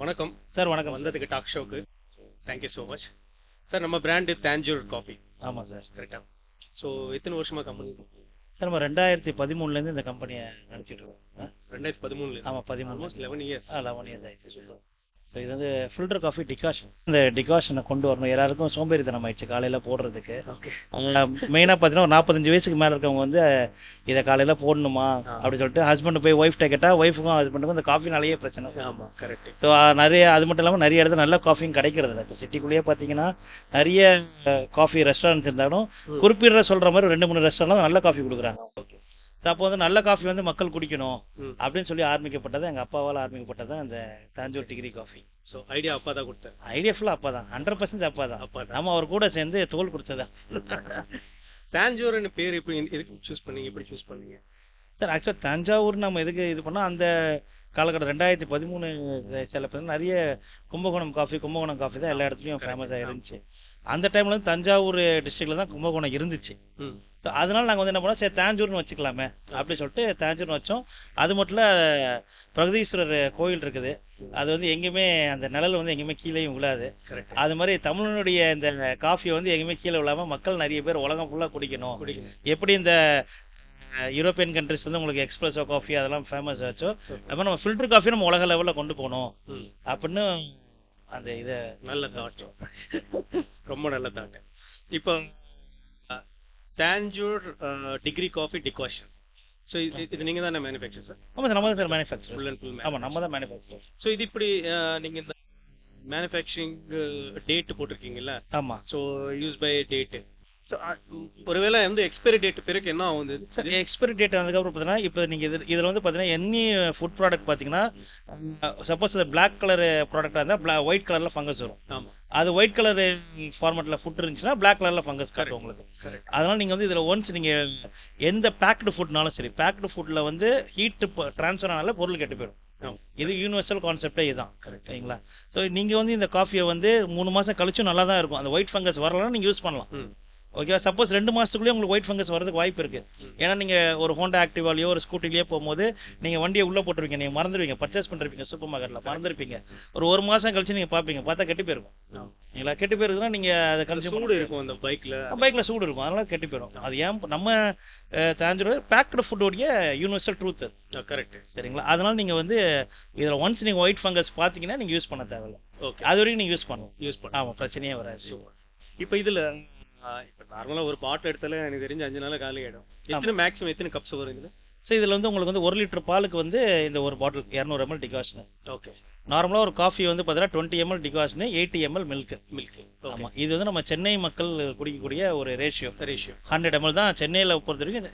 வணக்கம் சார். வணக்கம் வந்ததுக்கு டாக் ஷோக்கு தேங்க்யூ ஸோ மச் சார். நம்ம பிராண்டு தாஞ்சூர் காஃபி. ஆமாம் சார். கரெக்டாக. ஸோ எத்தனை வருஷமா கம்பெனி? சார் நம்ம 2013 இந்த கம்பெனியை நடத்திட்டு இருக்கோம். 2013. ஆமாம், 13. Almost 11 years. 11 இயர்ஸ் ஆயிடுச்சு. ஸோ இது வந்து ஃபில்டர் காஃபி டிகாஷன். இந்த டிகாஷனை கொண்டு வரணும். எல்லாருக்கும் சோம்பேறித்தனம் ஆயிடுச்சு காலையில் போடுறதுக்கு. மெயினாக பார்த்தீங்கன்னா ஒரு 45 வயசுக்கு மேலே இருக்கவங்க வந்து இதை காலையில் போடணுமா அப்படி சொல்லிட்டு ஹஸ்பண்ட் போய் ஒய்ஃப்ட்ட கேட்டால் ஒய்ஃபுக்கும் ஹஸ்பண்டுக்கும் இந்த காஃபினாலேயே பிரச்சனை. ஆமாம், கரெக்ட். ஸோ நிறைய, அது மட்டும் இல்லாமல் நிறைய இடத்துல நல்ல காஃபியும் கிடைக்கிறது இல்லை. இப்போ சிட்டிக்குள்ளேயே பார்த்தீங்கன்னா நிறைய காஃபி ரெஸ்டாரண்ட்ஸ் இருந்தாலும் குறிப்பிட்ட சொல்கிற மாதிரி 2-3 ரெஸ்டாரண்ட் நல்ல காஃபி கொடுக்குறாங்க. ஓகே. ஸோ அப்போ வந்து நல்ல காஃபி வந்து மக்கள் குடிக்கணும் அப்படின்னு சொல்லி ஆரம்பிக்கப்பட்டது, எங்கள் அப்பாவால் ஆரம்பிக்கப்பட்டது தான் இந்த Tanjore degree coffee. So idea அப்பா தான் கொடுத்தாரு. ஐடியா ஃபுல்லாக அப்பா தான், 100% அப்பா தான். நம்ம அவர் கூட சேர்ந்து தோல் கொடுத்ததா. தாஞ்சூர்னு பேர் எப்படி எதுக்கு சூஸ் பண்ணீங்க, எப்படி சூஸ் பண்ணீங்க சார்? ஆக்சுவலாக தஞ்சாவூர் நம்ம எதுக்கு இது பண்ணால், அந்த காலகட்டம் 2013 சில பேர் நிறைய கும்பகோணம் காஃபி தான் எல்லா இடத்துலையும் ஃபேமஸாக இருந்துச்சு. அந்த டைம்ல வந்து தஞ்சாவூர் டிஸ்ட்ரிக்ட்ல தான் கும்பகோணம் இருந்துச்சு. அதனால நாங்கள் வந்து என்ன பண்ணோம், சரி தாஞ்சூர்னு வச்சுக்கலாமே அப்படி சொல்லிட்டு தாஞ்சூர்னு வச்சோம். அது மட்டும் இல்லை, பிரகதீஸ்வரர் கோயில் இருக்குது. அது வந்து எங்கேயுமே அந்த நிழல் வந்து எங்கேயுமே கீழேயும் விழாது. அது மாதிரி தமிழனுடைய இந்த காஃபியை வந்து எங்கேயுமே கீழே விழாம மக்கள் நிறைய பேர் உலகம் ஃபுல்லாக குடிக்கணும். எப்படி இந்த யூரோப்பியன் கண்ட்ரிஸ் வந்து உங்களுக்கு எக்ஸ்பிரஸோ காஃபி அதெல்லாம் ஃபேமஸ் ஆச்சோ, அப்போ நம்ம ஃபில்டர் காஃபி நம்ம உலக லெவலில் கொண்டு போகணும் அப்படின்னு அந்த இதை. நல்ல தாட், ரொம்ப நல்ல தாட். இப்போ Tanjore degree coffee decoction, so இது நீங்கள் தான் மேனுஃபேக்சர் சார்? ஆமாம் சார், நம்ம தான் sir manufacture. Full and full. ஆமாம், நம்ம தான் மேனுஃபேக்சர். ஸோ இது இப்படி நீங்கள் இந்த மேனுஃபேக்சரிங் டேட் போட்டிருக்கீங்கல்ல? ஆமாம். So use by date. So ஒருவேளை வந்து எக்ஸ்பைரி டேட் பிறகு என்ன ஆகுது சார்? எக்ஸ்பைரி டேட் வந்ததுக்கப்புறம் பார்த்தீங்கன்னா, இப்போ நீங்கள் இதில் வந்து பார்த்தீங்கன்னா எனி ஃபுட் ப்ராடக்ட் பார்த்தீங்கன்னா, சப்போஸ் அது பிளாக் கலர் ப்ராடக்டாக இருந்தால் ஒயிட் கலரில் ஃபங்கஸ் வரும். ஆமாம். அது ஒயிட் கலர் ஃபார்மேட்டில் ஃபுட் இருந்துச்சுன்னா பிளாக் கலரில் ஃபங்கஸ் காட்டும் உங்களுக்கு. அதனால் நீங்கள் வந்து இதில் ஒன்ஸ் நீங்கள் எந்த பேக்டு ஃபுட்னாலும் சரி, பேக்டு ஃபுட்டில் வந்து ஹீட் ட்ரான்ஸ்ஃபர் ஆனால பொருள் கெட்டு போயிடும். இது யூனிவர்சல் கான்செப்டே இதுதான். சரிங்களா? ஸோ நீங்கள் வந்து இந்த காஃபியை வந்து 3 மாதம் கழிச்சும் நல்லா தான் இருக்கும். அந்த ஒயிட் ஃபங்கஸ் வரலன்னா நீங்கள் யூஸ் பண்ணலாம். ஓகேவா? சப்போஸ் 2 மாதத்துக்குள்ளேயே உங்களுக்கு ஒயிட் ஃபங்கஸ் வரதுக்கு வாய்ப்பு இருக்குது. ஏன்னா நீங்கள் ஒரு ஹோண்டா ஆக்டிவாலையோ ஒரு ஸ்கூட்டிலேயோ போகும்போது நீங்கள் வண்டியை உள்ளே போட்டுருவீங்க, நீங்கள் மறந்துடுவீங்க, பர்ச்சேஸ் பண்ணிருப்பீங்க சூப்பர் மார்க்கெட்டில், மறந்துருப்பீங்க. ஒரு மாதம் கழிச்சு நீங்கள் பார்ப்பீங்க, பார்த்தா கெட்டு போயிருக்கும். இல்லைங்களா? கெட்டு போயிருக்குன்னா நீங்கள் அதை கழிச்சு சூடு இருக்கும், அந்த பைக்கில் சூடு இருக்கும், அதனால கெட்டு போயிடும். அது ஏன் நம்ம தாஞ்சூர் பேக்டு ஃபுட்டோடைய யூனிவர்சல் ட்ரூத். கரெக்ட். சரிங்களா? அதனால நீங்கள் வந்து இதில் ஒன்ஸ் நீங்கள் ஒயிட் ஃபங்கஸ் பார்த்தீங்கன்னா நீங்கள் யூஸ் பண்ண தேவையில்லை. ஓகே. அது வரைக்கும் நீங்கள் யூஸ் பண்ணலாம். ஆமாம், பிரச்சனையே வராது. இப்போ இதில் இப்போ நார்மலாக ஒரு பாட்டில் எடுத்தாலே எனக்கு தெரிஞ்சு 5 நாள் காலி ஆகிடும். எத்தனை மேக்ஸிமம் எத்தனை கப்ஸ் வரும் இதில்? ஸோ இதில் வந்து உங்களுக்கு வந்து 1 லிட்டர் பாலுக்கு வந்து இந்த ஒரு பாட்டில் 200 ml டிகாஷன். ஓகே. நார்மலாக ஒரு காஃபி வந்து பார்த்தீங்கன்னா 20 ml டிகாஷன், 80 ml மில்க். ஆமாம். இது வந்து நம்ம சென்னை மக்கள் குடிக்கக்கூடிய ஒரு ரேஷியோ 100 ml தான். சென்னையில் பொறுத்த வரைக்கும்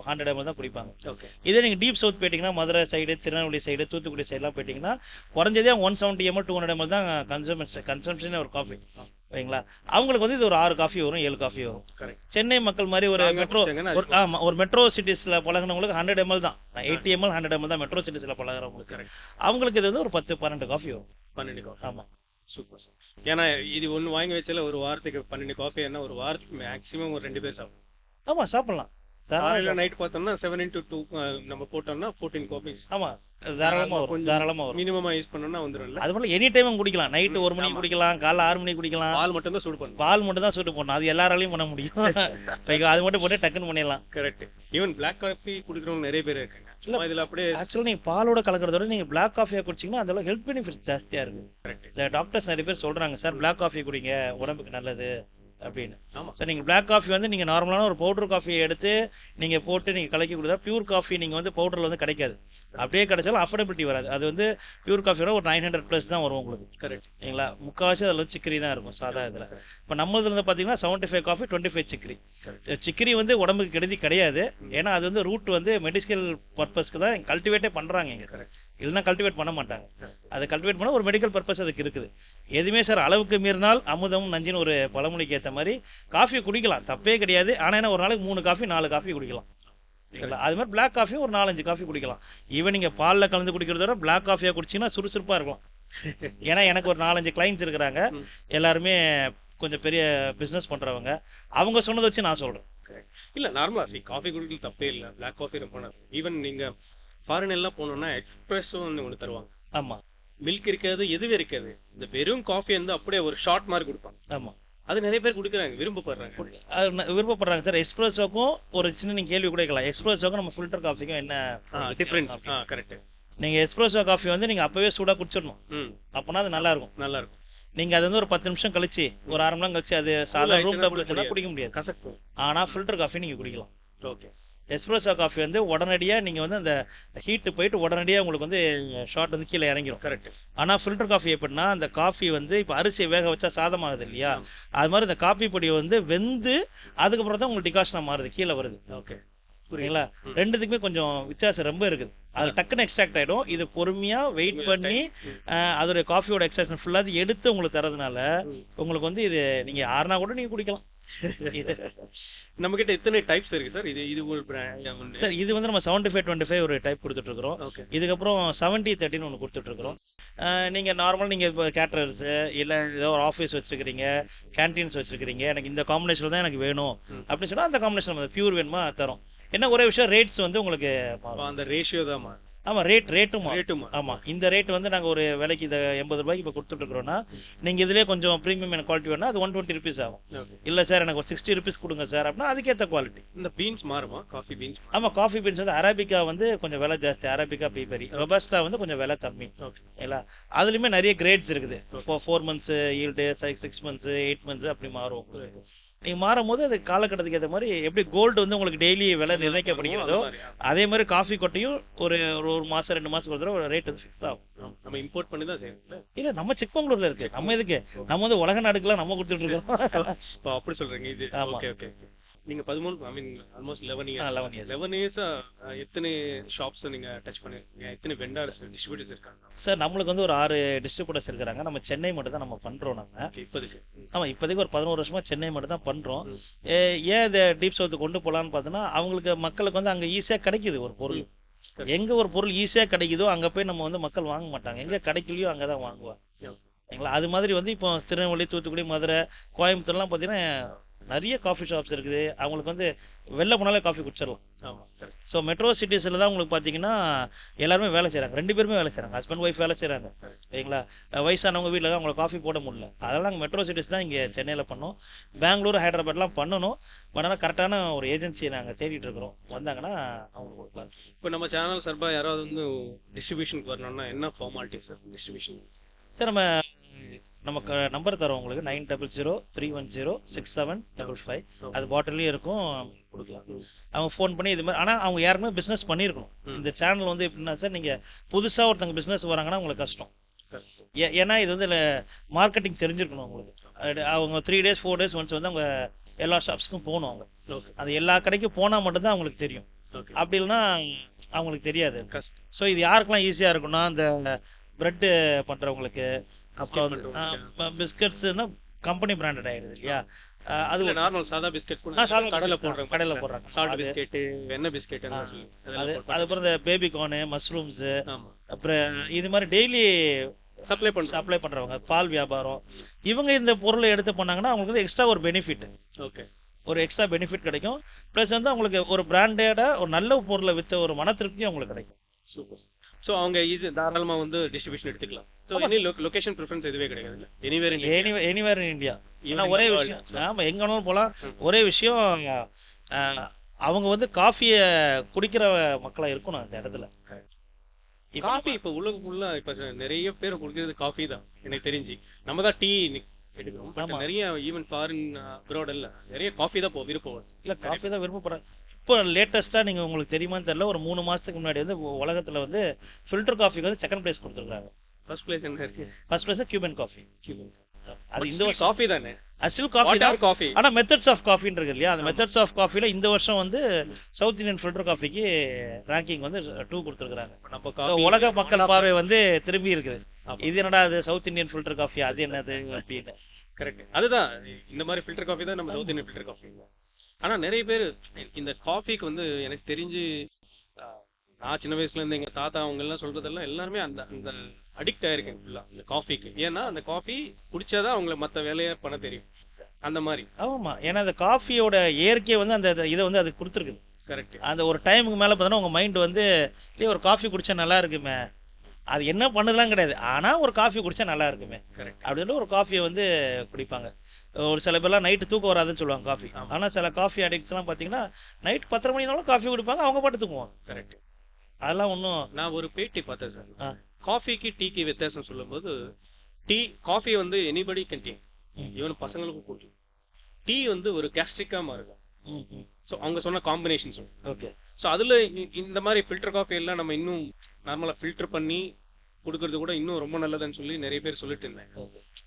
100 ml தான் குடிப்பாங்க. ஓகே. இதே நீங்கள் டீப் சவுத் போயிட்டீங்கன்னா, மதுரை சைடு, திருநெல்வேலி சைடு, தூத்துக்குடி சைடெலாம் போயிட்டீங்கன்னா குறைஞ்சதே 170 ml 200 ml தான் கன்சம்ஷனே ஒரு காஃபி. ஓகேங்களா? அவங்களுக்கு வந்து இது ஒரு 6 காஃபி வரும், 7 காஃபி வரும். சென்னை மக்கள் மாதிரி ஒரு மெட்ரோ சிட்டிஸ்ல பழகினவங்களுக்கு 100 ml தான், 80 ml 100 ml தான் மெட்ரோ சிட்டிஸ்ல பழகிறவங்களுக்கு. அவங்களுக்கு இது வந்து ஒரு 10-12 காஃபி வரும். 12 காஃபி. ஆமாம். Super sir. ஏன்னா இது ஒன்று வாங்கி வச்சால ஒரு வாரத்துக்கு 12 காஃபி, என்ன ஒரு வாரத்துக்கு மேக்ஸிமம் ஒரு 2 பேர் சாப்பிடும். ஆமாம், சாப்பிடலாம். நைட் பார்த்தோம்னா 7 into 2 நம்ம போட்டோம்னா 14 காஃபீஸ். ஆமா, தாராளமா வரும். மினிமமா யூஸ் பண்ணோம்னா வந்துரும்ல. அது போல எனி டைம் குடிக்கலாம். நைட்டு 1 மணிக்கு குடிக்கலாம், காலைல 6 மணிக்கு குடிக்கலாம். பால் மட்டும் தான் சூடு பண்ணணும். பால் மட்டும் தான் சூடு பண்ணணும். அது எல்லாராலையும் பண்ண முடியும். அது மட்டும் போட்டு டக்குன்னு பண்ணிடலாம். கரெக்ட். ஈவன் பிளாக் காஃபி குடிக்கிறவங்க நிறைய பேர் இருக்காங்க. இதுல அப்படியே ஆக்சுவலா நீங்க பாலோட கலக்கிறத விட நீங்க பிளாக் காஃபியா குடிச்சீங்கன்னா அதோட ஹெல்த் பெனிஃபிட்ஸ் ஜாஸ்தியா இருக்கு. இந்த டாக்டர்ஸ் நிறைய பேர் சொல்றாங்க, சார் பிளாக் காஃபி குடிங்க உடம்புக்கு நல்லது அப்படின்னு. சார் நீங்கள் பிளாக் காஃபி வந்து நீங்கள் நார்மலான ஒரு பவுடர் காஃபியை எடுத்து நீங்கள் போட்டு நீங்கள் கலக்கி கொடுத்தா பியூர் காஃபி நீங்கள் வந்து பவுடரில் வந்து கிடைக்காது. அப்படியே கிடைச்சாலும் அஃபோர்டபிலிட்டி வராது. அது வந்து பியூர் காஃபியோட ஒரு 900+ தான் வரும் உங்களுக்கு. கரெக்ட். சரிங்களா? முக்கால்வாசி அதில் சிக்கரி தான் இருக்கும் சாதா இதில். இப்போ நம்மளதுல இருந்து பார்த்தீங்கன்னா 75 காஃபி 25 சிக்கரி. சிக்கரி வந்து உடம்புக்கு கெடுதி கிடையாது. ஏன்னா அது வந்து ரூட் வந்து மெடிக்கல் பர்பஸ்க்கு தான் கல்டிவேட்டே பண்ணுறாங்க இங்கே. இல்லைன்னா கல்டிவேட் பண்ண மாட்டாங்க. அதை கல்டிவேட் பண்ண ஒரு மெடிக்கல் பர்பஸ் அதுக்கு இருக்குது. எதுவுமே சார் அளவுக்கு மீறினால் அமுதம் நஞ்சின்னு ஒரு பழமொழிக்கு ஏற்ற மாதிரி காஃபி குடிக்கலாம், தப்பே கிடையாது. ஆனால் என்ன ஒரு நாளைக்கு 3 காஃபி 4 காஃபி குடிக்கலாம். அது மாதிரி பிளாக் காஃபி ஒரு 4-5 காஃபி குடிக்கலாம். ஈவன் நீங்கள் பாலில் கலந்து குடிக்கிறத விட பிளாக் காஃபியாக குடிச்சிங்கன்னா சுறுசுறுப்பாக இருக்கலாம். ஏன்னா எனக்கு ஒரு 4-5 கிளைண்ட்ஸ் இருக்கிறாங்க, எல்லாருமே கொஞ்சம் பெரிய பிஸ்னஸ் பண்ணுறவங்க. அவங்க சொன்னதை வச்சு நான் சொல்கிறேன். இல்லை நார்மலாக காஃபி குடிக்கிறது தப்பே இல்லை, பிளாக் காஃபி ரொம்ப நல்லது. ஈவன் நீங்கள் ஃபாரின் எல்லாம் போனோம்னா எக்ஸ்பிரஸும் ஒன்று தருவாங்க. ஆமாம். மில்க் இருக்காது, எதுவே இருக்காது. இந்த வெறும் காஃபி வந்து அப்படியே ஒரு ஷார்ட் மாதிரி கொடுப்பாங்க. ஆமா, அது நிறைய பேர் குடிக்கிறாங்க, விரும்பப்படுறாங்க. விருப்பப்படுறாங்க சார். எஸ்பிரஸோக்கும் ஒரு சின்ன நீங்க கேள்வி கூட கேட்கலாம், எஸ்பிரஸோக்கும் நம்ம ஃபில்டர் காஃபிக்கும் என்ன டிஃபரன்ஸ்? கரெக்ட். நீங்க எஸ்பிரஸோ காஃபி வந்து நீங்க அப்பவே சூடா குடிச்சிடணும், அப்பனா அது நல்லா இருக்கும். நல்லா இருக்கும். நீங்க அது வந்து ஒரு 10 நிமிஷம் கழிச்சு, ஒரு அரை மணி நேரம் கழிச்சு அது சாதாரண ரூம் டெம்பரேச்சர்ல குடிக்க முடியாது, கசக்கும். ஆனா ஃபில்டர் காஃபி நீங்க குடிக்கலாம். ஓகே. எஸ்பிரஸோ காஃபி வந்து உடனடியா நீங்க வந்து அந்த ஹீட் போயிட்டு உடனடியா உங்களுக்கு வந்து ஷார்ட் வந்து கீழே இறங்கிடும். கரெக்ட். ஆனா ஃபில்டர் காஃபி எப்படின்னா, அந்த காஃபி வந்து இப்ப அரிசியை வேக வச்சா சாதமாகுது இல்லையா, அது மாதிரி இந்த காஃபி பொடி வந்து வெந்து அதுக்கப்புறம் தான் உங்களுக்கு டிகாஷனா மாறுது, கீழே வருது. ஓகே, புரியுங்களா? ரெண்டுத்துக்குமே கொஞ்சம் வித்தியாசம் ரொம்ப இருக்குது. அது டக்குன்னு எக்ஸ்ட்ராக்ட் ஆயிடும். இது பொறுமையா வெயிட் பண்ணி அதோட காஃபியோட எக்ஸ்ட்ராக்ஷன் ஃபுல்லா எடுத்து உங்களுக்கு தரதுனால உங்களுக்கு வந்து இது நீங்க யாருனா கூட நீங்க குடிக்கலாம். நம்ம கிட்ட எத்தனை டைப்ஸ் இருக்கு சார்? இது ஒரு பிராண்ட் சார். இது வந்து நம்ம 75-25 ஒரு டைப் கொடுத்துட்டு இருக்கிறோம். இதுக்கப்புறம் 70-30 ஒன்று கொடுத்துட்டு இருக்கிறோம். நீங்க நார்மல் நீங்க இப்போ கேட்டரர்ஸ் இல்ல ஏதோ ஒரு ஆஃபீஸ் வச்சிருக்கீங்க, கேன்டீன்ஸ் வச்சிருக்கீங்க, எனக்கு இந்த காம்பினேஷன் தான் எனக்கு வேணும் அப்படின்னு சொன்னா அந்த காம்பினேஷன் நம்ம பியூர் வேணுமா தரோம். என்ன ஒரே விஷயம், ரேட்ஸ் வந்து உங்களுக்கு அந்த ரேஷியோ தான். ஆமா, ரேட்டும் ஆமா. இந்த ரேட் வந்து நாங்க ஒரு விலைக்கு இதை 80 ரூபாய்க்கு இப்போ கொடுத்துட்டு இருக்கிறோம்னா, நீங்க இதுலயே கொஞ்சம் ப்ரீமியம் குவாலிட்டி வேணா அது 120 ருபீஸ் ஆகும். இல்ல சார் எனக்கு ஒரு 60 ருபீஸ் கொடுங்க சார் அப்படின்னா அதுக்கேற்ற குவாலிட்டி. இந்த பீன்ஸ் மாறுமா? Coffee beans? ஆமா, காஃபி பீன்ஸ் வந்து அரபிகா வந்து கொஞ்சம் விலை ஜாஸ்தி, அரபிகா பீபரி. ரொபஸ்டா வந்து கொஞ்சம் விலை கம்மி. இல்ல அதுலயுமே நிறைய கிரேட்ஸ் இருக்குது. 4 months ஈல்டு, 6 months, 8 months அப்படி மாறும். நீங்க மாறும் போது அது காலகட்டத்துக்கு ஏற்ற மாதிரி எப்படி கோல்டு வந்து உங்களுக்கு டெய்லி விலை நிர்ணயிக்கப்படுகிறதோ அதே மாதிரி காஃபி கொட்டையும் ஒரு மாசம் 2 மாசம் ஒரு தடவை ரேட் வந்து ஃபிக்ஸ் ஆகும். நம்ம இம்போர்ட் பண்ணி தான் செய்யணும். இல்ல நம்ம சிக்மங்களூர்ல இருக்கு, நம்ம எதுக்கு நம்ம வந்து உலக நாடுக்கெல்லாம் நம்ம கொடுத்துட்டு இருக்கோம். அப்படி சொல்றீங்க இது? Okay okay. நீங்க 13 ஐ மீன் ஆல்மோஸ்ட் 11 இயர்ஸ் எத்தனை ஷாப்ஸ் நீங்க டச் பண்ணிருக்கீங்க? எத்தனை வெண்டர்ஸ் டிஸ்ட்ரிபியூட்டர்ஸ் இருக்காங்க சார்? நம்மளுக்கு வந்து ஒரு 6 டிஸ்ட்ரிபியூட்டர்ஸ் இருக்காங்க. நம்ம சென்னை மட்டும் தான் நம்ம பண்றோம். நம்ம இப்போதைக்கு இப்போதைக்கு ஒரு 11 வருஷமா சென்னை மட்டும் தான் பண்றோம். ஏன் இதை டீப் சவுத் கொண்டு போலான்னு பார்த்தோன்னா, அவங்களுக்கு மக்களுக்கு வந்து அங்க ஈஸியா கிடைக்குது ஒரு பொருள். எங்க ஒரு பொருள் ஈஸியா கிடைக்குதோ அங்க போய் நம்ம வந்து மக்கள் வாங்க மாட்டாங்க, எங்க கிடைக்கலையோ அங்கதான் வாங்குவாங்க. அது மாதிரி வந்து இப்போ திருநெல்வேலி, தூத்துக்குடி, மதுரை, கோயம்புத்தூர்லாம் பாத்தீங்கன்னா நிறைய காஃபி ஷாப்ஸ் இருக்குது. அவங்களுக்கு வந்து வெளில போனாலே காஃபி குடிச்சிடலாம். ஸோ மெட்ரோ சிட்டிஸில் தான் உங்களுக்கு பார்த்தீங்கன்னா எல்லாருமே வேலை செய்கிறாங்க, 2 பேருமே வேலை செய்கிறாங்க, ஹஸ்பண்ட் ஒய்ஃப் வேலை செய்கிறாங்க. சரிங்களா? வயசானவங்க வீட்டில் தான் அவங்களை காஃபி போட முடியல, அதெல்லாம் நாங்கள் மெட்ரோ சிட்டிஸ் தான் இங்கே சென்னையில் பண்ணோம். பெங்களூர், ஹைதராபாத்லாம் பண்ணணும். பட் ஆனால் கரெக்டான ஒரு ஏஜென்சியை நாங்கள் தேடிட்டு இருக்கிறோம், வந்தாங்கன்னா அவங்களுக்கு கொடுக்கலாம். இப்போ நம்ம சேனல் சார்பாக யாராவது வந்து டிஸ்ட்ரிபியூஷனுக்கு வரணும்னா என்ன ஃபார்மாலிட்டி சார் டிஸ்ட்ரிபியூஷன்? சார் நமக்கு நம்பர் தரோம் உங்களுக்கு, 9003106755. அது பாட்டிலையும் இருக்கும், கொடுக்கலாம். அவங்க ஃபோன் பண்ணி இது மாதிரி. ஆனால் அவங்க யாருக்குமே பிஸ்னஸ் பண்ணியிருக்கணும். இந்த சேனல் வந்து எப்படின்னா சார், நீங்கள் புதுசாக ஒருத்தங்க பிஸ்னஸ் வராங்கன்னா உங்களுக்கு கஷ்டம். ஏன்னா இது வந்து மார்க்கெட்டிங் தெரிஞ்சிருக்கணும் உங்களுக்கு. அவங்க 3 days 4 days ஒன்ஸ் வந்து அவங்க எல்லா ஷாப்ஸ்க்கும் போகணும். அவங்க அது எல்லா கடைக்கும் போனால் மட்டும்தான் அவங்களுக்கு தெரியும், அப்படி இல்லைன்னா அவங்களுக்கு தெரியாது. ஸோ இது யாருக்கெல்லாம் ஈஸியாக இருக்குன்னா, அந்த பிரெட்டு பண்ணுறவங்களுக்கு, அப்புறம் பிஸ்கட்ஸ்னா கம்பெனி பிராண்டட் ஆயிடுது இல்லையா, அது நார்மல் சாதா பிஸ்கட் கடையில போடுறாங்க. சால்ட் பிஸ்கட், எண்ணெய் பிஸ்கட், அதுக்கப்புறம் இந்த பேபி கார்னு, மஷ்ரூம்ஸ், அப்புறம் இது மாதிரி டெய்லி சப்ளை பண்றவங்க, பால் வியாபாரம், இவங்க இந்த பொருளை எடுத்து பண்ணாங்கன்னா அவங்களுக்கு வந்து எக்ஸ்ட்ரா ஒரு பெனிஃபிட். ஓகே, ஒரு எக்ஸ்ட்ரா பெனிஃபிட் கிடைக்கும். பிளஸ் வந்து அவங்களுக்கு ஒரு பிராண்டடா ஒரு நல்ல பொருளை வித்த ஒரு மன திருப்தியும் அவங்களுக்கு கிடைக்கும். சூப்பர். ஸோ அவங்க ஈஸி தாராளமா வந்து டிஸ்ட்ரிபியூஷன் எடுத்துக்கலாம். ஸோ எனி லொகேஷன் ப்ரிஃபரன்ஸ் எதுவே கிடையாது, எனிவேர் இன் இந்தியா. ஏன்னா ஒரே விஷயம், ஆமா எங்க வேணாலும் போகலாம். ஒரே விஷயம், அவங்க வந்து காஃபியை குடிக்கிற மக்களா இருக்கணும் அந்த இடத்துல. காஃபி இப்போ உலகம் ஃபுல்லா இப்போ நிறைய பேர் குடிக்கிறது காஃபி தான் எனக்கு தெரிஞ்சு. நம்ம தான் டீ எடுக்கிறோம், பட் நிறைய ஈவன் ஃபாரின் அப்ராட் எல்லாம் நிறைய காஃபி தான் விருப்பம். இல்ல காஃபி தான் விருப்பப்படுறாங்க. இப்போ லேட்டஸ்டா நீங்க உங்களுக்கு தெரியுமான்னு தெரியல, ஒரு 3 மாசத்துக்கு முன்னாடி வந்து உலகத்துல வந்து ஃபில்டர் காஃபிக்கு வந்து 2nd பிளேஸ் கொடுத்துருக்காங்க. ஃபர்ஸ்ட் பிளேஸ் என்ன இருக்கு? First place Cuban coffee. அது இந்த வருஷம் காஃபி தானே, அசில் காஃபி. ஆனா மெத்தட்ஸ் ஆஃப் காஃபின்னு இருக்கு இல்லையா, அந்த மெத்தட்ஸ் ஆஃப் காஃபில இந்த வருஷம் வந்து சவுத் இந்தியன் ஃபில்டர் காஃபிக்கு ரேங்கிங் வந்து 2 கொடுத்துருக்காங்க. நம்ம உலக மக்கள் பார்வை வந்து திரும்பி இருக்குது, இது என்னடா அது சவுத் இந்தியன் ஃபில்டர் காஃபி, அது என்னது அப்படின்னு. கரெக்ட், அதுதான் இந்த மாதிரி ஃபில்டர் காஃபி தான் நம்ம சவுத் இந்தியன் ஃபில்டர் காஃபி. ஆனா நிறைய பேர் இந்த காஃபிக்கு வந்து எனக்கு தெரிஞ்சு, நான் சின்ன வயசுல இருந்து எங்க தாத்தா அவங்க எல்லாம் சொல்றதெல்லாம் எல்லாருமே அந்த அந்த அடிக்ட் ஆயிருக்கேன் ஃபுல்லா இந்த காஃபிக்கு. ஏன்னா அந்த காஃபி குடிச்சாதான் அவங்களை மற்ற வேலையை பண்ண தெரியும் அந்த மாதிரி. ஆமா, ஏன்னா அந்த காஃபியோட இயற்கையை வந்து அந்த இதை வந்து அது கொடுத்துருக்குது. கரெக்ட். அந்த ஒரு டைமுக்கு மேல பார்த்தோன்னா உங்க மைண்ட் வந்து இல்லையே ஒரு காஃபி குடிச்சா நல்லா இருக்குமே அது என்ன பண்ணுதெல்லாம் கிடையாது, ஆனா ஒரு காஃபி குடிச்சா நல்லா இருக்குமே கரெக்ட். அப்படின்னு ஒரு காஃபியை வந்து குடிப்பாங்க. ஒரு சில பேர்லாம் நைட்டு தூக்கம் வராதுன்னு சொல்லுவாங்க காஃபி. ஆமா. ஆனா சில காஃபி அடிக்ட்ஸ் எல்லாம் பாத்தீங்கன்னா நைட் 10:30 மணினாலும் காஃபி குடிப்பாங்க, அவங்க பாட்டு தூங்குவாங்க. கரெக்ட். அதெல்லாம் ஒன்றும். நான் ஒரு பேட்டி பார்த்தேன் சார். ஆ. காஃபிக்கு டீக்கு வித்தியாசம் சொல்லும்போது, டீ காஃபி வந்து எனிபடி கேன் டேக், ஈவன் பசங்களுக்கும் குடிக்கும். டீ வந்து ஒரு கேஸ்ட்ரிக்கா மாறும். ஸோ அவங்க சொன்ன காம்பினேஷன் சொல்லுங்க. ஓகே. ஸோ அதில் இந்த மாதிரி ஃபில்டர் காஃபி எல்லாம் நம்ம இன்னும் நார்மலாக ஃபில்டர் பண்ணி கொடுக்கறது கூட இன்னும் ரொம்ப நல்லதுன்னு சொல்லி நிறைய பேர் சொல்லிட்டு இருந்தேன்.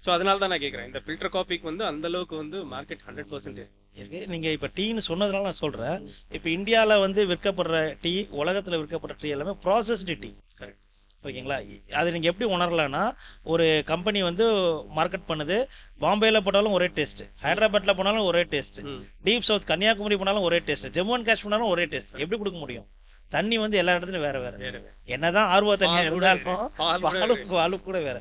ஸோ அதனால தான் நான் கேட்குறேன், இந்த ஃபில்டர் காஃபிக்கு வந்து அந்த அளவுக்கு வந்து மார்க்கெட் 100% இருக்கு. நீங்க இப்ப டீன்னு சொன்னதுனால நான் சொல்றேன், இப்ப இந்தியால வந்து விற்கப்படுற டீ, உலகத்துல விற்கப்படுற டீ எல்லாமே ப்ராசஸ்டு டீ. கரெக்ட். ஓகேங்களா? அது நீங்க எப்படி உணரலாம்னா, ஒரு கம்பெனி வந்து மார்க்கெட் பண்ணுது, பாம்பேல போனாலும் ஒரே டேஸ்ட், ஹைதராபாத்ல போனாலும் ஒரே டேஸ்ட், டீப் சவுத் கன்னியாகுமரி போனாலும் ஒரே டேஸ்ட், ஜம்மு அண்ட் காஷ்மீர் போனாலும் ஒரே டேஸ்ட். எப்படி கொடுக்க முடியும்? தண்ணி வந்து எல்லா இடத்துலயும் வேற வேற. என்னதான் ஆர்வ தண்ணியா இருந்தாலும் பாலு கூட வேற.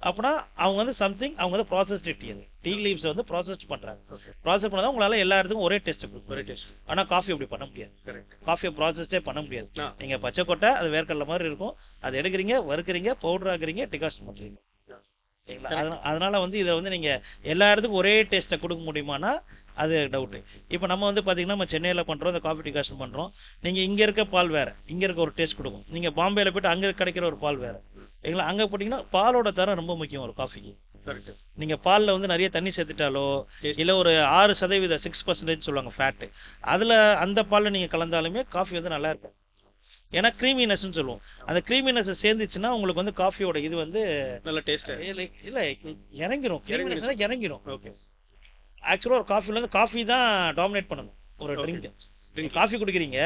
அப்படின்னா அவங்க வந்து சம்திங், அவங்க வந்து ப்ராசஸ்டு டீ, அது டீ லீவ்ஸ் வந்து ப்ராசஸ் பண்றாங்க. ப்ராசஸ் பண்ணாதான் உங்களால எல்லா இடத்துக்கும் ஒரே டேஸ்ட் கொடுக்கும். ஒரே டேஸ்ட். ஆனா காஃபி அப்படி பண்ண முடியாது. காஃபியை ப்ராசஸ்டே பண்ண முடியாது. நீங்க பச்சை கொட்டை, அது வேர்க்கடலை மாதிரி இருக்கும், அதை எடுக்கிறீங்க, வறுக்கிறீங்க, பவுடர் ஆக்குறீங்க, டிகாஸ்ட் பண்றீங்க. அதனால வந்து இதை வந்து நீங்க எல்லா இடத்துக்கும் ஒரே டேஸ்ட்டை கொடுக்க முடியுமானா அது டவுட். இப்போ நம்ம வந்து பாத்தீங்கன்னா நம்ம சென்னையில பண்றோம், இந்த காஃபி டிகாஷன் பண்றோம். நீங்க இங்க இருக்க பால் வேற, இங்க இருக்க ஒரு டேஸ்ட் கொடுக்கும். நீங்க பாம்பேல போயிட்டு அங்க கிடைக்கிற ஒரு பால் வேற. சரிங்களா? அங்க போட்டீங்கன்னா பாலோட தரம் ரொம்ப முக்கியம் ஒரு காஃபிக்கு. நீங்க பால்ல வந்து நிறைய தண்ணி சேர்த்துட்டாலோ, இல்ல ஒரு 6% 6% சொல்லுவாங்க ஃபேட், அதுல அந்த பால்ல நீங்க கலந்தாலுமே காஃபி வந்து நல்லா இருக்கும். ஏன்னா கிரீமினஸ் சொல்லுவோம். அந்த கிரீமினஸ் சேர்ந்துச்சுன்னா உங்களுக்கு வந்து காஃபியோட இது வந்து நல்ல டேஸ்ட் இல்ல இறங்கிரும். கிரீமினஸ் இறங்கிரும். ஓகே. ஆக்சுவலா ஒரு காஃபில இருந்து காஃபி தான் டாமினேட் பண்ணணும் ஒரு ட்ரிங்க். நீங்க காஃபி குடிக்கிறீங்க,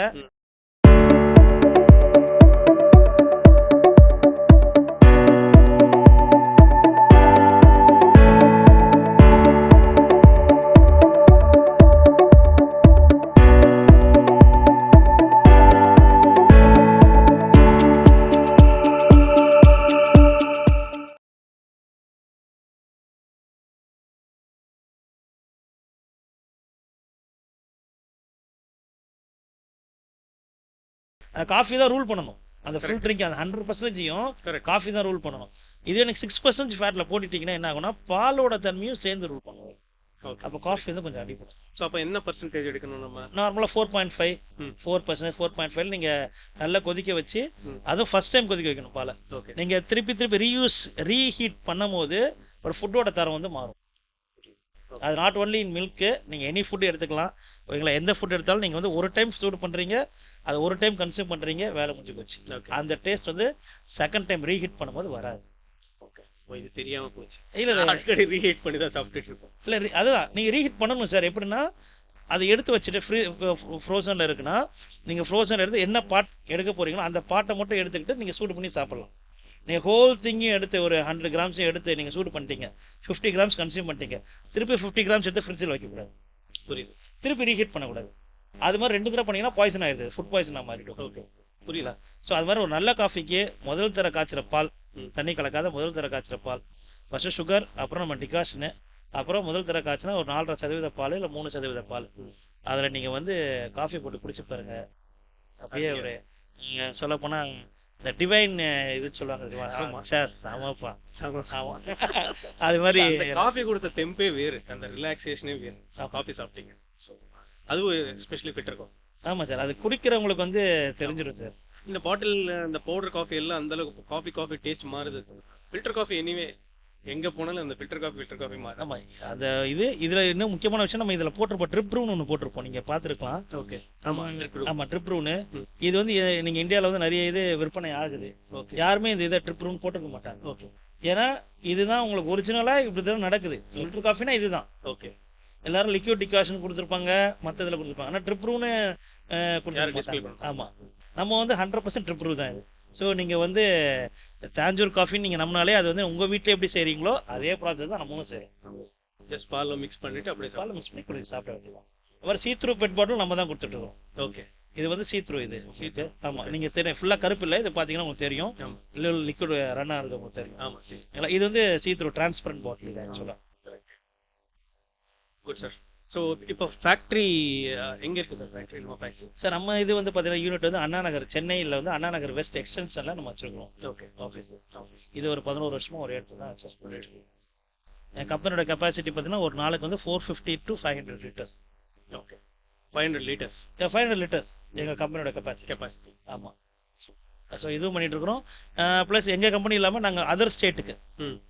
காஃபி தான் ரூல் பண்ணணும். அந்த ஃபுல் ட்ரிங்க் அந்த 100%யும் காஃபி தான் ரூல் பண்ணணும். இது எனக்கு 6% ஃபேட்ல போட்டுட்டீங்கன்னா என்ன ஆகும்னா பாலோட தன்மையும் சேர்ந்து ரூல் பண்ணுவோம். அப்போ காஃபி வந்து கொஞ்சம் அடிப்படும். ஸோ அப்போ என்ன பர்சன்டேஜ் எடுக்கணும் நம்ம? நார்மலாக 4.5 4%, 4.5 நீங்க நல்லா கொதிக்க வச்சு, அதுவும் ஃபர்ஸ்ட் டைம் கொதிக்க வைக்கணும் பாலை. நீங்க திருப்பி ரீஹீட் பண்ணும் போது ஒரு ஃபுட்டோட தரம் வந்து மாறும். அது நாட் ஒன்லி இன் மில்க், நீங்க எனி ஃபுட் எடுத்துக்கலாம். ஓகேங்களா? எந்த ஃபுட் எடுத்தாலும் நீங்க வந்து ஒரு டைம் சூடு பண்றீங்க, அது ஒரு டைம் கன்சியூம் பண்றீங்க, வேலை முடிஞ்சு போச்சு. அந்த டேஸ்ட் வந்து செகண்ட் டைம் ரீஹீட் பண்ணும்போது வராது. இது தெரியாம போச்சு. இல்ல அடிக்கடி ரீஹீட் பண்ணி தான் சாப்பிட்டுட்டு இருக்கோம். இல்ல அதுதான் நீங்க ரீஹீட் பண்ணணும் சார். எப்படின்னா அதை எடுத்து வச்சுட்டு ஃப்ரோசன்ல இருக்குன்னா, நீங்க ஃப்ரோசன் எடுத்து என்ன பார்ட் எடுக்க போறீங்களோ அந்த பார்ட்டை மட்டும் எடுத்துக்கிட்டு நீங்க சூடு பண்ணி சாப்பிடலாம். நீங்க ஹோல் திங்கையும் எடுத்து ஒரு 100 கிராம்ஸையும் எடுத்து நீங்க சூடு பண்ணிட்டீங்க, 50 கிராம்ஸ் கன்சியூம் பண்ணிட்டீங்க, திருப்பி 50 கிராம்ஸ் எடுத்து ஃப்ரிட்ஜில் வைக்கக்கூடாது. புரியுது. திருப்பி ரீஹீட் பண்ணக்கூடாது. அது மாதிரி 2 தடவை பண்ணீங்கன்னா பாய்சன் ஆயிடுது, ஃபுட் பாய்சனாக மாறிடும். ஓகே, புரியல. ஸோ அது மாதிரி ஒரு நல்ல காஃபிக்கு முதல் தர காய்ச்சிற பால், தண்ணி கலக்காத முதல் தர காய்ச்சிற பால், ஃபர்ஸ்ட் சுகர், அப்புறம் நம்ம டிகாஷனு, அப்புறம் முதல் தர காய்ச்சினா ஒரு 4.5% பால் இல்லை 3% பால். அதில் நீங்கள் வந்து காஃபி போட்டு குடிச்சு பாருங்க. அப்படியே ஒரு நீங்கள் சொல்ல போனால் இந்த டிவைன் இது சொல்லுவாங்க சார், ஆமாப்பா ஆமா. அது மாதிரி காஃபி கொடுத்த தெம்பே வேறு, அந்த ரிலாக்ஸேஷனே வேறு. காஃபி சாப்பிட்டீங்க, அதுவும் எஸ்பெஷலி ஃபில்டர் காஃபி. ஆமா சார், அது குடிக்கிறவங்களுக்கு வந்து தெரிஞ்சிடும் சார். இந்த பாட்டில் இந்த பவுடர் காஃபி எல்லாம் அந்த அளவுக்கு காஃபி டேஸ்ட் மாறுது. ஃபில்டர் காஃபி எனிவே எங்க போனாலும் அந்த ஃபில்டர் காஃபி மாறுது. ஆமா, அந்த இதுல இன்னும் முக்கியமான விஷயம், நம்ம இதுல போட்டிருப்போம் ட்ரிப் ப்ரூன் ஒன்று போட்டிருப்போம், நீங்க பாத்துருக்கலாம். ஓகே. ஆமா ட்ரிப் ப்ரூனு. இது வந்து நீங்க இந்தியாவில வந்து நிறைய இது விற்பனை ஆகுது. யாருமே இந்த இதை ட்ரிப் ப்ரூன் போட்டுக்க மாட்டாங்க. ஓகே. ஏன்னா இதுதான் உங்களுக்கு ஒரிஜினலா இப்படிதான் நடக்குது. ஃபில்டர் காஃபினா இதுதான். ஓகே. எல்லாரும் லிக்விட் டிகாஷன் கொடுத்துருப்பாங்க, மற்ற இதில் கொடுத்துருப்பாங்க. ஆனால் ட்ரிப் ப்ரூன்னு கொடுத்துருப்பாங்க. ஆமா, நம்ம வந்து 100% ட்ரிப் ப்ரூ தான் இது. ஸோ நீங்கள் வந்து தாஞ்சூர் காஃபின்னு நீங்கள் நம்மளாலே அது வந்து உங்கள் வீட்டில் எப்படி செய்கிறீங்களோ அதே ப்ராசஸ் தான் நம்மளும் செய்யறோம். ஜஸ்ட் பாலில் மிக்ஸ் பண்ணிட்டு அப்படியே பாலில் மிக்ஸ் பண்ணி குடிச்சு சாப்பிட வேண்டியதான். அப்புறம் சீத்ரூ பெட் பாட்டில் நம்ம தான் கொடுத்துட்டுருக்கோம். ஓகே. இது வந்து சீத்ரூ, இது சீத்து. ஆமாம், நீங்கள் தெரியும் ஃபுல்லாக கருப்பு இல்லை, இது பார்த்தீங்கன்னா உங்களுக்கு தெரியும். இல்லை லிக்விட் ரன்னாக இருக்குது உங்களுக்கு தெரியும். ஆமாம், இது வந்து சீத்ரூ டிரான்ஸ்பரண்ட் பாட்டில் இது ஆக்சுவலாக. Good sir. ஸோ இப்போ ஃபேக்ட்ரி எங்கே இருக்குது சார் ஃபேக்ட்ரி நம்ம ஃபேக்ட்ரி? சார் நம்ம இது வந்து பார்த்தீங்கன்னா யூனிட் வந்து அண்ணா நகர், சென்னையில் வந்து அண்ணா நகர் வெஸ்ட் எக்ஸ்டென்ஷனில் நம்ம வச்சுருக்கோம். ஓகே ஆஃபீஸ் இது ஒரு 11 வருஷமா ஒரு இடத்துல தான் அட்ஜஸ்ட் பண்ணிட்டு இருக்கோம். என் கம்பெனியோட கெப்பாசிட்டி பார்த்தீங்கன்னா ஒரு நாளைக்கு வந்து 450 to 500 litres. Okay 500 litres 500 litres எங்கள் கம்பெனியோட கெப்பாசிட்டி. ஆமாம். ஸோ இதுவும் பண்ணிட்டு இருக்கிறோம். ப்ளஸ் எங்கள் கம்பெனி இல்லாமல் நாங்கள் அதர் ஸ்டேட்டுக்கு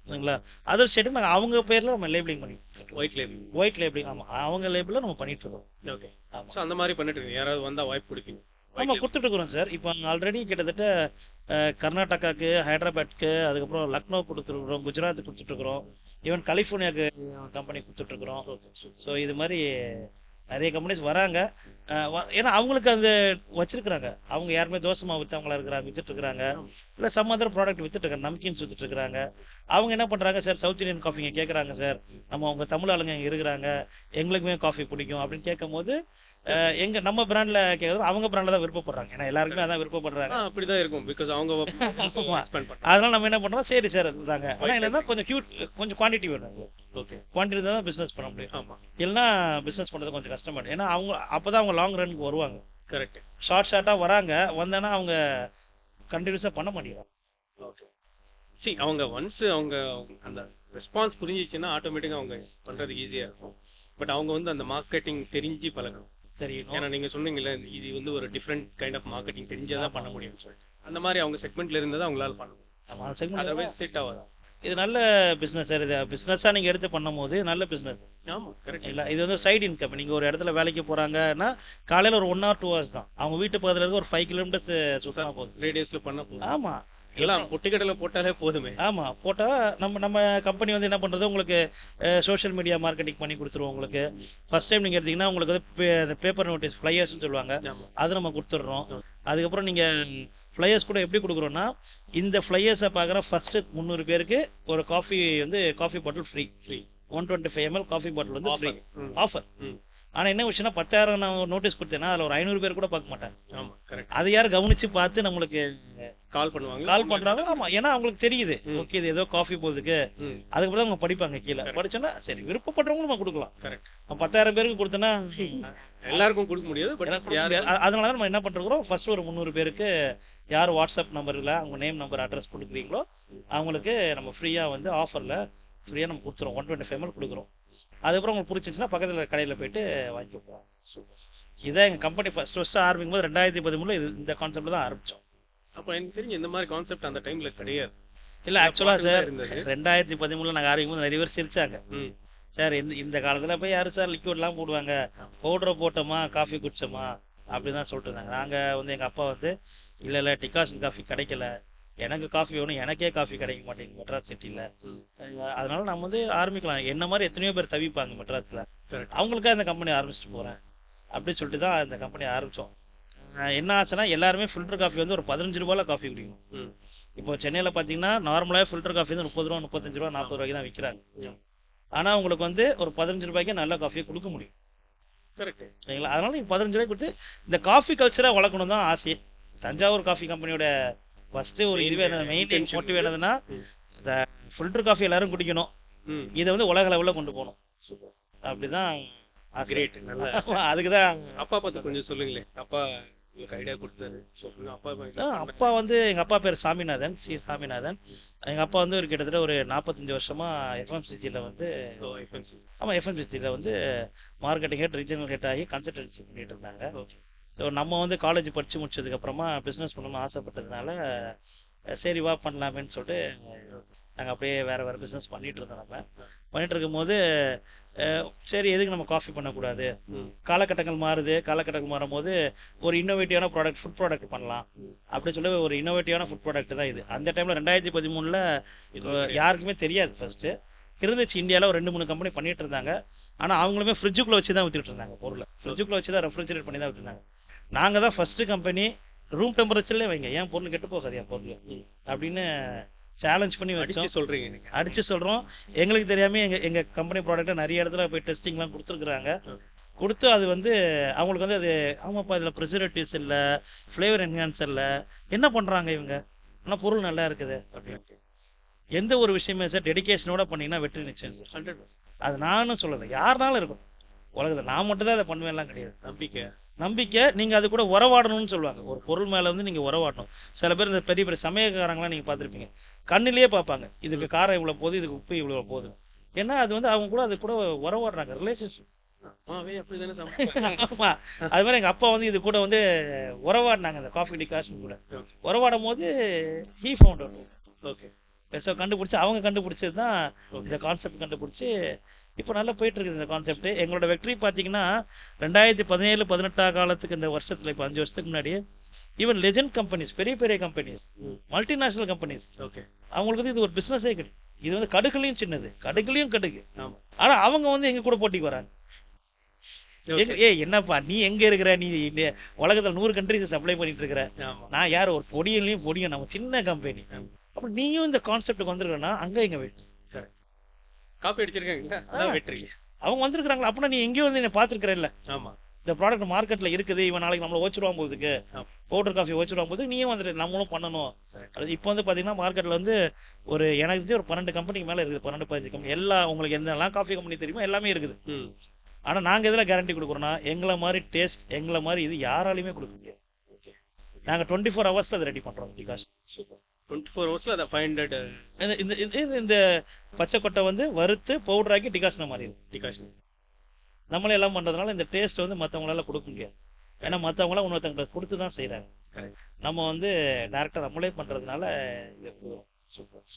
சரிங்களா, அதர் ஸ்டேட்டுக்கு நாங்கள் அவங்க பேரில் நம்ம லேபிளிங் பண்ணிட்டு ஒயிட் லேபிளிங். ஆமாம், அவங்க லேபிளில் நம்ம பண்ணிட்டு இருக்கோம். ஓகே. ஸோ அந்த மாதிரி பண்ணிட்டு இருக்கீங்க. யாராவது வந்தால் வாய்ப்பு கொடுப்பீங்க? ஆமாம், கொடுத்துட்டு இருக்கிறோம் சார். இப்போ ஆல்ரெடி கிட்டத்தட்ட கர்நாடகாவுக்கு, ஹைதராபாத்துக்கு, அதுக்கப்புறம் லக்னோ கொடுத்துருக்குறோம், குஜராத்துக்கு கொடுத்துட்ருக்குறோம், ஈவன் கலிஃபோர்னியாவுக்கு கம்பெனி கொடுத்துட்ருக்குறோம். ஸோ இது மாதிரி நிறைய கம்பெனிஸ் வராங்க. ஏன்னா அவங்களுக்கு அந்த வச்சிருக்கிறாங்க. அவங்க யாருமே தோசை மாவு விற்றவங்களா இருக்கிறாங்க, வித்துட்டு இருக்கிறாங்க. இல்லை சம் அதர் ப்ராடக்ட் வித்துட்டு இருக்காங்க, நம்கின்ஸ் வித்துட்டு இருக்கிறாங்க. அவங்க என்ன பண்ணுறாங்க, சார் சவுத் இந்தியன் காஃபிங்க கேட்குறாங்க சார், நம்ம அவங்க தமிழ் ஆளுங்க இங்கே இருக்கிறாங்க, எங்களுக்குமே காஃபி பிடிக்கும் அப்படின்னு கேட்கும் போது நம்ம பிராண்ட்ல கேட்கறது அவங்க பிராண்ட்ல தான் விருப்பப்படுறாங்க. ஏன்னா எல்லாருக்குமே அதான் விருப்பப்படுறாங்க. அப்படிதான் இருக்கும். பிகாஸ் அவங்க அதனால நம்ம என்ன பண்றோம், சரி சார் அதுதாங்க. ஆனா என்னன்னா கொஞ்சம் குவான்டிட்டி வேணும். ஓகே, குவான்டிட்டி தான் பிசினஸ் பண்ண முடியும். ஆமா, இல்லைன்னா பிசினஸ் பண்றது கொஞ்சம் கஷ்டமா. ஏன்னா அவங்க அப்பதான் அவங்க லாங் ரன்க்கு வருவாங்க. கரெக்ட். ஷார்ட்டா வராங்க, வந்தானா அவங்க கண்டினியூஸா பண்ண மாட்டேங்கிறாங்க. ஓகே. சரி, அவங்க ஒன்ஸ் அவங்க அந்த ரெஸ்பான்ஸ் புரிஞ்சிச்சுன்னா ஆட்டோமேட்டிக்கா அவங்க பண்றது ஈஸியா இருக்கும். பட் அவங்க வந்து அந்த மார்க்கெட்டிங் தெரிஞ்சு பழகணும். தெரியும். ஏன்னா நீங்க சொன்னீங்கல்ல, இது வந்து ஒரு டிஃப்ரெண்ட் கைண்ட் ஆஃப் மார்க்கெட்டிங் தெரிஞ்சாதான் பண்ண முடியும்னு சொல்லிட்டு, அந்த மாதிரி அவங்க செக்மெண்ட்ல இருந்தாதான் அவங்களால பண்ண முடியும். அதர்வைஸ் செட் ஆகாது. இது நல்ல பிசினஸ் சார். இது பிசினஸா நீங்க எடுத்து பண்ணும் போது நல்ல பிசினஸ். ஆமா, கரெக்ட். இல்ல இது வந்து சைடு இன்கம். நீங்க ஒரு இடத்துல வேலைக்கு போறாங்கன்னா காலையில ஒரு 1 or 2 hours தான், அவங்க வீட்டு பக்கத்துல இருக்க ஒரு 5 kilometers சுத்தமா போதும். ரேடியஸ்ல பண்ண போதும். ஆமா, எல்லாம் பொட்டிக்கடலை போட்டாலே போதுமே. ஆமா, போட்டா நம்ம கம்பெனி வந்து என்ன பண்றது, உங்களுக்கு சோஷியல் மீடியா மார்க்கெட்டிங் பண்ணி கொடுத்துருவோம். உங்களுக்கு ஃபர்ஸ்ட் டைம் நீங்க எடுத்தீங்கன்னா உங்களுக்கு வந்து பேப்பர் நோட்டீஸ் ஃபிளையர்ஸ் சொல்லுவாங்க, அது நம்ம கொடுத்துட்றோம். அதுக்கப்புறம் நீங்க ஃபிளையர்ஸ் கூட எப்படி கொடுக்குறோம்னா, இந்த ஃபிளையர்ஸை பார்க்குற ஃபர்ஸ்ட் 300 பேருக்கு ஒரு காஃபி பாட்டில் ஃப்ரீ. 125 ml காஃபி பாட்டில் வந்து ஃப்ரீ ஆஃபர். ஆனா என்ன விஷயம்னா, 10,000 நான் நோட்டீஸ் கொடுத்தேன்னா அதுல ஒரு 500 பேர் கூட பார்க்க மாட்டாங்க. ஆமா, கரெக்ட். அதை யாரும் கவனிச்சு பார்த்து நம்மளுக்கு கால் பண்றாங்க. ஆமா, ஏன்னா அவங்களுக்கு தெரியுது, ஓகே இது ஏதோ காஃபி போகுதுக்கு. அதுக்கப்புறம் அவங்க படிப்பாங்க. கீழே படிச்சோன்னா சரி விருப்பப்படுறவங்க நம்ம கொடுக்கலாம். கரெக்ட். 10,000 பேருக்கு கொடுத்தோன்னா எல்லாருக்கும் கொடுக்க முடியாது. அதனால நம்ம என்ன பண்றோம், ஃபர்ஸ்ட் ஒரு 300 பேருக்கு யார் வாட்ஸ்அப் நம்பர்ல அவங்க நேம் நம்பர் அட்ரஸ் கொடுக்குறீங்களோ அவங்களுக்கு நம்ம ஃப்ரீயா வந்து ஆஃபர்ல ஃப்ரீயா நம்ம கொடுத்துருவோம். 125 ml கொடுக்குறோம். அதுக்கப்புறம் உங்களுக்கு பிடிச்சிச்சுன்னா பக்கத்துல கடையில போயிட்டு வாங்கிக்கலாம். இதான் எங்க கம்பெனி ஃபர்ஸ்ட் ஆரம்பிக்கும் போது 2013 இந்த கான்செப்ட்ல தான் ஆரம்பிச்சோம். அப்ப எனக்கு தெரிஞ்சு இந்த மாதிரி கான்செப்ட் அந்த டைம்ல கிடையாது. இல்ல ஆக்சுவலா சார் 2013 நாங்க ஆரம்பிக்கும் போது நிறைய பேர் சிரிச்சாங்க. சார் இந்த காலத்துல போய் யாரு சார் லிக்விட் எல்லாம் போடுவாங்க, பவுடரை போட்டோமா காஃபி குடிச்சோமா அப்படிதான் சொல்லிட்டு இருந்தாங்க. நாங்க வந்து எங்க அப்பா வந்து இல்ல டிகாஷன் காஃபி கிடைக்கல, எனக்கு காஃபி வேணும், எனக்கே காஃபி கிடைக்க மாட்டேங்குது மெட்ராஸ் சிட்டில, அதனால நம்ம வந்து ஆரம்பிக்கலாம். என்ன மாதிரி எத்தனையோ பேர் தவிப்பாங்க மெட்ராஸ்ல, அவங்களுக்காக இந்த கம்பெனி ஆரம்பிச்சுட்டு போறேன் அப்படின்னு சொல்லிட்டு தான் இந்த கம்பெனி ஆரம்பிச்சோம். என்ன ஆச்சுன்னா, எல்லாருமே ஃபில்டர் காஃபி வந்து ஒரு 15 ரூபாயில காஃபி குடிக்கணும். இப்போ சென்னையில பாத்தீங்கன்னா நார்மலாவே ஃபில்டர் காஃபி வந்து 30 ரூபா, 35 ரூபா, 40 ரூபாய்க்கு தான் விற்கிறாங்க. ஆனா உங்களுக்கு வந்து ஒரு 15 ரூபாய்க்கு நல்ல காஃபியை கொடுக்க முடியும். சரிங்களா? அதனால நீங்க 15 ரூபாய்க்கு கொடுத்து இந்த காஃபி கல்ச்சரா வளர்க்கணும் தான் ஆசையே. தஞ்சாவூர் காஃபி கம்பெனியோட ஃபர்ஸ்ட் ஒரு இதுவே மெயின் மோட்டிவ் என்னதுன்னா, இந்த ஃபில்டர் காஃபி எல்லாரும் குடிக்கணும், இதை வந்து உலக லெவலில் கொண்டு போகணும். அப்படிதான். கிரேட். நல்லா. அதுக்குதான் அப்பா பார்த்து கொஞ்சம் சொல்லுங்களேன். அப்பா ஐடியா கொடுத்தாரு. அப்பா வந்து எங்க அப்பா பேர் சாமிநாதன், சாமிநாதன். எங்க அப்பா வந்து ஒரு கிட்டத்தட்ட ஒரு 45 வருஷமா எஃப்எம்சிஜில வந்து எஃப்எம்சிஜில வந்து மார்க்கெட்டிங் ஹெட், ரீஜனல் ஹெட் ஆகி கன்சல்டன்சி பண்ணிட்டு இருந்தாங்க. ஸோ நம்ம வந்து காலேஜ் படிச்சு முடிச்சதுக்கு அப்புறமா பிஸ்னஸ் பண்ணணும்னு ஆசைப்பட்டதுனால சரி வா பண்ணலாமேன்னு சொல்லிட்டு நாங்கள் அப்படியே வேற பிஸ்னஸ் பண்ணிட்டு இருந்தோம். நம்ம பண்ணிட்டு இருக்கும்போது சரி எதுக்கு நம்ம காஃபி பண்ணக்கூடாது, காலகட்டங்கள் மாறுது, காலகட்டங்கள் மாறும்போது ஒரு இன்னோவேட்டிவான ப்ராடக்ட், ஃபுட் ப்ராடக்ட் பண்ணலாம் அப்படின்னு சொல்லி ஒரு இன்னோவேட்டிவான ஃபுட் ப்ராடக்ட் தான் இது. அந்த டைம்ல 2013 யாருக்குமே தெரியாது. ஃபர்ஸ்ட் இருந்துச்சு இந்தியாவில் ஒரு 2-3 கம்பெனி பண்ணிட்டு இருந்தாங்க. ஆனால் அவங்களுமே ஃப்ரிட்ஜுக்குள்ள வச்சு தான் வித்துட்டு இருந்தாங்க. பொருளை ஃப்ரிட்ஜுக்குள்ள வச்சு தான் ரெஃப்ரிஜரேட் பண்ணி தான் வித்துருந்தாங்க. நாங்கள் தான் ஃபர்ஸ்ட் கம்பெனி ரூம் டெம்பரேச்சர்லேயே வைங்க, ஏன் பொருள் கெட்டு போகாது என் பொருள் அப்படின்னு சேலஞ்ச் பண்ணி அடிச்சு சொல்றோம். எங்களுக்கு தெரியாம எங்க கம்பெனி ப்ராடக்ட்டை நிறைய இடத்துல போய் டெஸ்டிங்லாம் கொடுத்துருக்குறாங்க. கொடுத்து அது வந்து அவங்களுக்கு வந்து அது ஆமாப்பா இதுல ப்ரிசர்வேட்டிவ்ஸ் இல்லை, ஃப்ளேவர் என்ஹான்சர் இல்லை, என்ன பண்றாங்க இவங்க, ஆனால் பொருள் நல்லா இருக்குது அப்படின்னு. எந்த ஒரு விஷயமே சார் டெடிகேஷனோட பண்ணீங்கன்னா வெற்றி நிச்சயம் சார். 100%. அது நானும் சொல்லலை, யாருனாலும் இருக்கும். உலகத்தில் நான் மட்டும் தான் அதை பண்ணுவேன்லாம் கிடையாது. நம்பிக்கை நம்பிக்கை. நீங்கள் அது கூட உறவாடணும்னு சொல்லுவாங்க. ஒரு பொருள் மேலே வந்து நீங்கள் உறவாடணும். சில பேர் இந்த பெரிய பெரிய சமயக்காரங்களாம் நீங்கள் பார்த்துருப்பீங்க, கண்ணிலேயே பார்ப்பாங்க இதுக்கு காரம் இவ்வளோ போகுது, இதுக்கு உப்பு இவ்வளோ போகுது. ஏன்னா அது வந்து அவங்க கூட அது கூட உறவாடுறாங்க, ரிலேஷன்ஷிப். அம்மாவே அப்படிதானே ஆமா, அது மாதிரி எங்கள் அப்பா வந்து இது கூட வந்து உறவாடினாங்க, அந்த காஃபி டிகாஷன் கூட உறவாடும் போது ஹீ ஃபவுண்ட் அவுட். ஓகே. பெருசாக கண்டுபிடிச்சி அவங்க கண்டுபிடிச்சது தான் இந்த கான்செப்ட் கண்டுபிடிச்சி இப்போ நல்லா போயிட்டு இருக்குது இந்த கான்செப்ட். எங்களோட வெற்றி பார்த்தீங்கன்னா 2017-18 காலத்துக்கு இந்த வருஷத்தில் இப்போ 5 வருஷத்துக்கு முன்னாடி ஈவன் லெஜண்ட் கம்பெனிஸ், பெரிய பெரிய கம்பெனிஸ், மல்டிநேஷனல் கம்பெனிஸ், ஓகே, அவங்களுக்கு வந்து இது ஒரு பிஸ்னஸே கிடையாது. இது வந்து கடுகுலையும் சின்னது, கடுகுலையும் கடுகு. ஆமா. ஆனால் அவங்க வந்து எங்க கூட போட்டிக்கு வராங்க. என்னப்பா நீ எங்க இருக்கிற, நீ உலகத்தில் 100 கண்ட்ரிஸ் சப்ளை பண்ணிட்டு இருக்கிற, நான் யார் ஒரு பொடியும் நம்ம சின்ன கம்பெனி. அப்ப நீயும் இந்த கான்செப்டுக்கு வந்திருக்கா, அங்க எங்க வெற்றி. காப்பி அடிச்சிருக்காங்க, அதான் வெற்றி. அவங்க வந்திருக்காங்களா, அப்படின்னா நீ எங்கேயும் வந்து என்ன பாத்துருக்கிறல்ல. ஆமா, இந்த ப்ராடக்ட் மார்க்கெட்ல இருக்குது, இவன் நாளைக்கு நம்மள ஓச்சிருவான் போதுக்கு, பவுடர் காஃபி ஓச்சிருவான் போது நீயும் வந்துட்டு நம்மளும் பண்ணணும். இப்போ வந்து பாத்தீங்கன்னா மார்க்கெட்ல வந்து ஒரு எனக்கு தெரிஞ்சு ஒரு 12 கம்பெனிக்கு மேல இருக்குது, 12-15 கம்பெனி. எல்லாம் உங்களுக்கு எந்தெல்லாம் காஃபி கம்பெனி தெரியுமோ எல்லாமே இருக்குது. ஆனா நாங்க எதுல கேரண்டி கொடுக்குறோம்னா, எங்களை மாதிரி டேஸ்ட், எங்களை மாதிரி இது யாராலையுமே கொடுக்க முடியாது. நாங்க 24 ஹவர்ஸ்ல அதை ரெடி பண்றோம். பிகாஸ் 24 ஹவர்ஸ்ல அதை 500 இந்த பச்சை கொட்டை வந்து வறுத்து பவுடர் ஆக்கி டிகாஷனை மாறிடும். டிகாஷன் நம்மளே எல்லாம் பண்றதுனால இந்த டேஸ்ட் வந்து மற்றவங்களால கொடுக்க முடியாது. ஏன்னா மற்றவங்களாம் இன்னொருத்தவங்க கொடுத்து தான் செய்யறாங்க. நம்ம வந்து டேரக்டா நம்மளே பண்றதுனால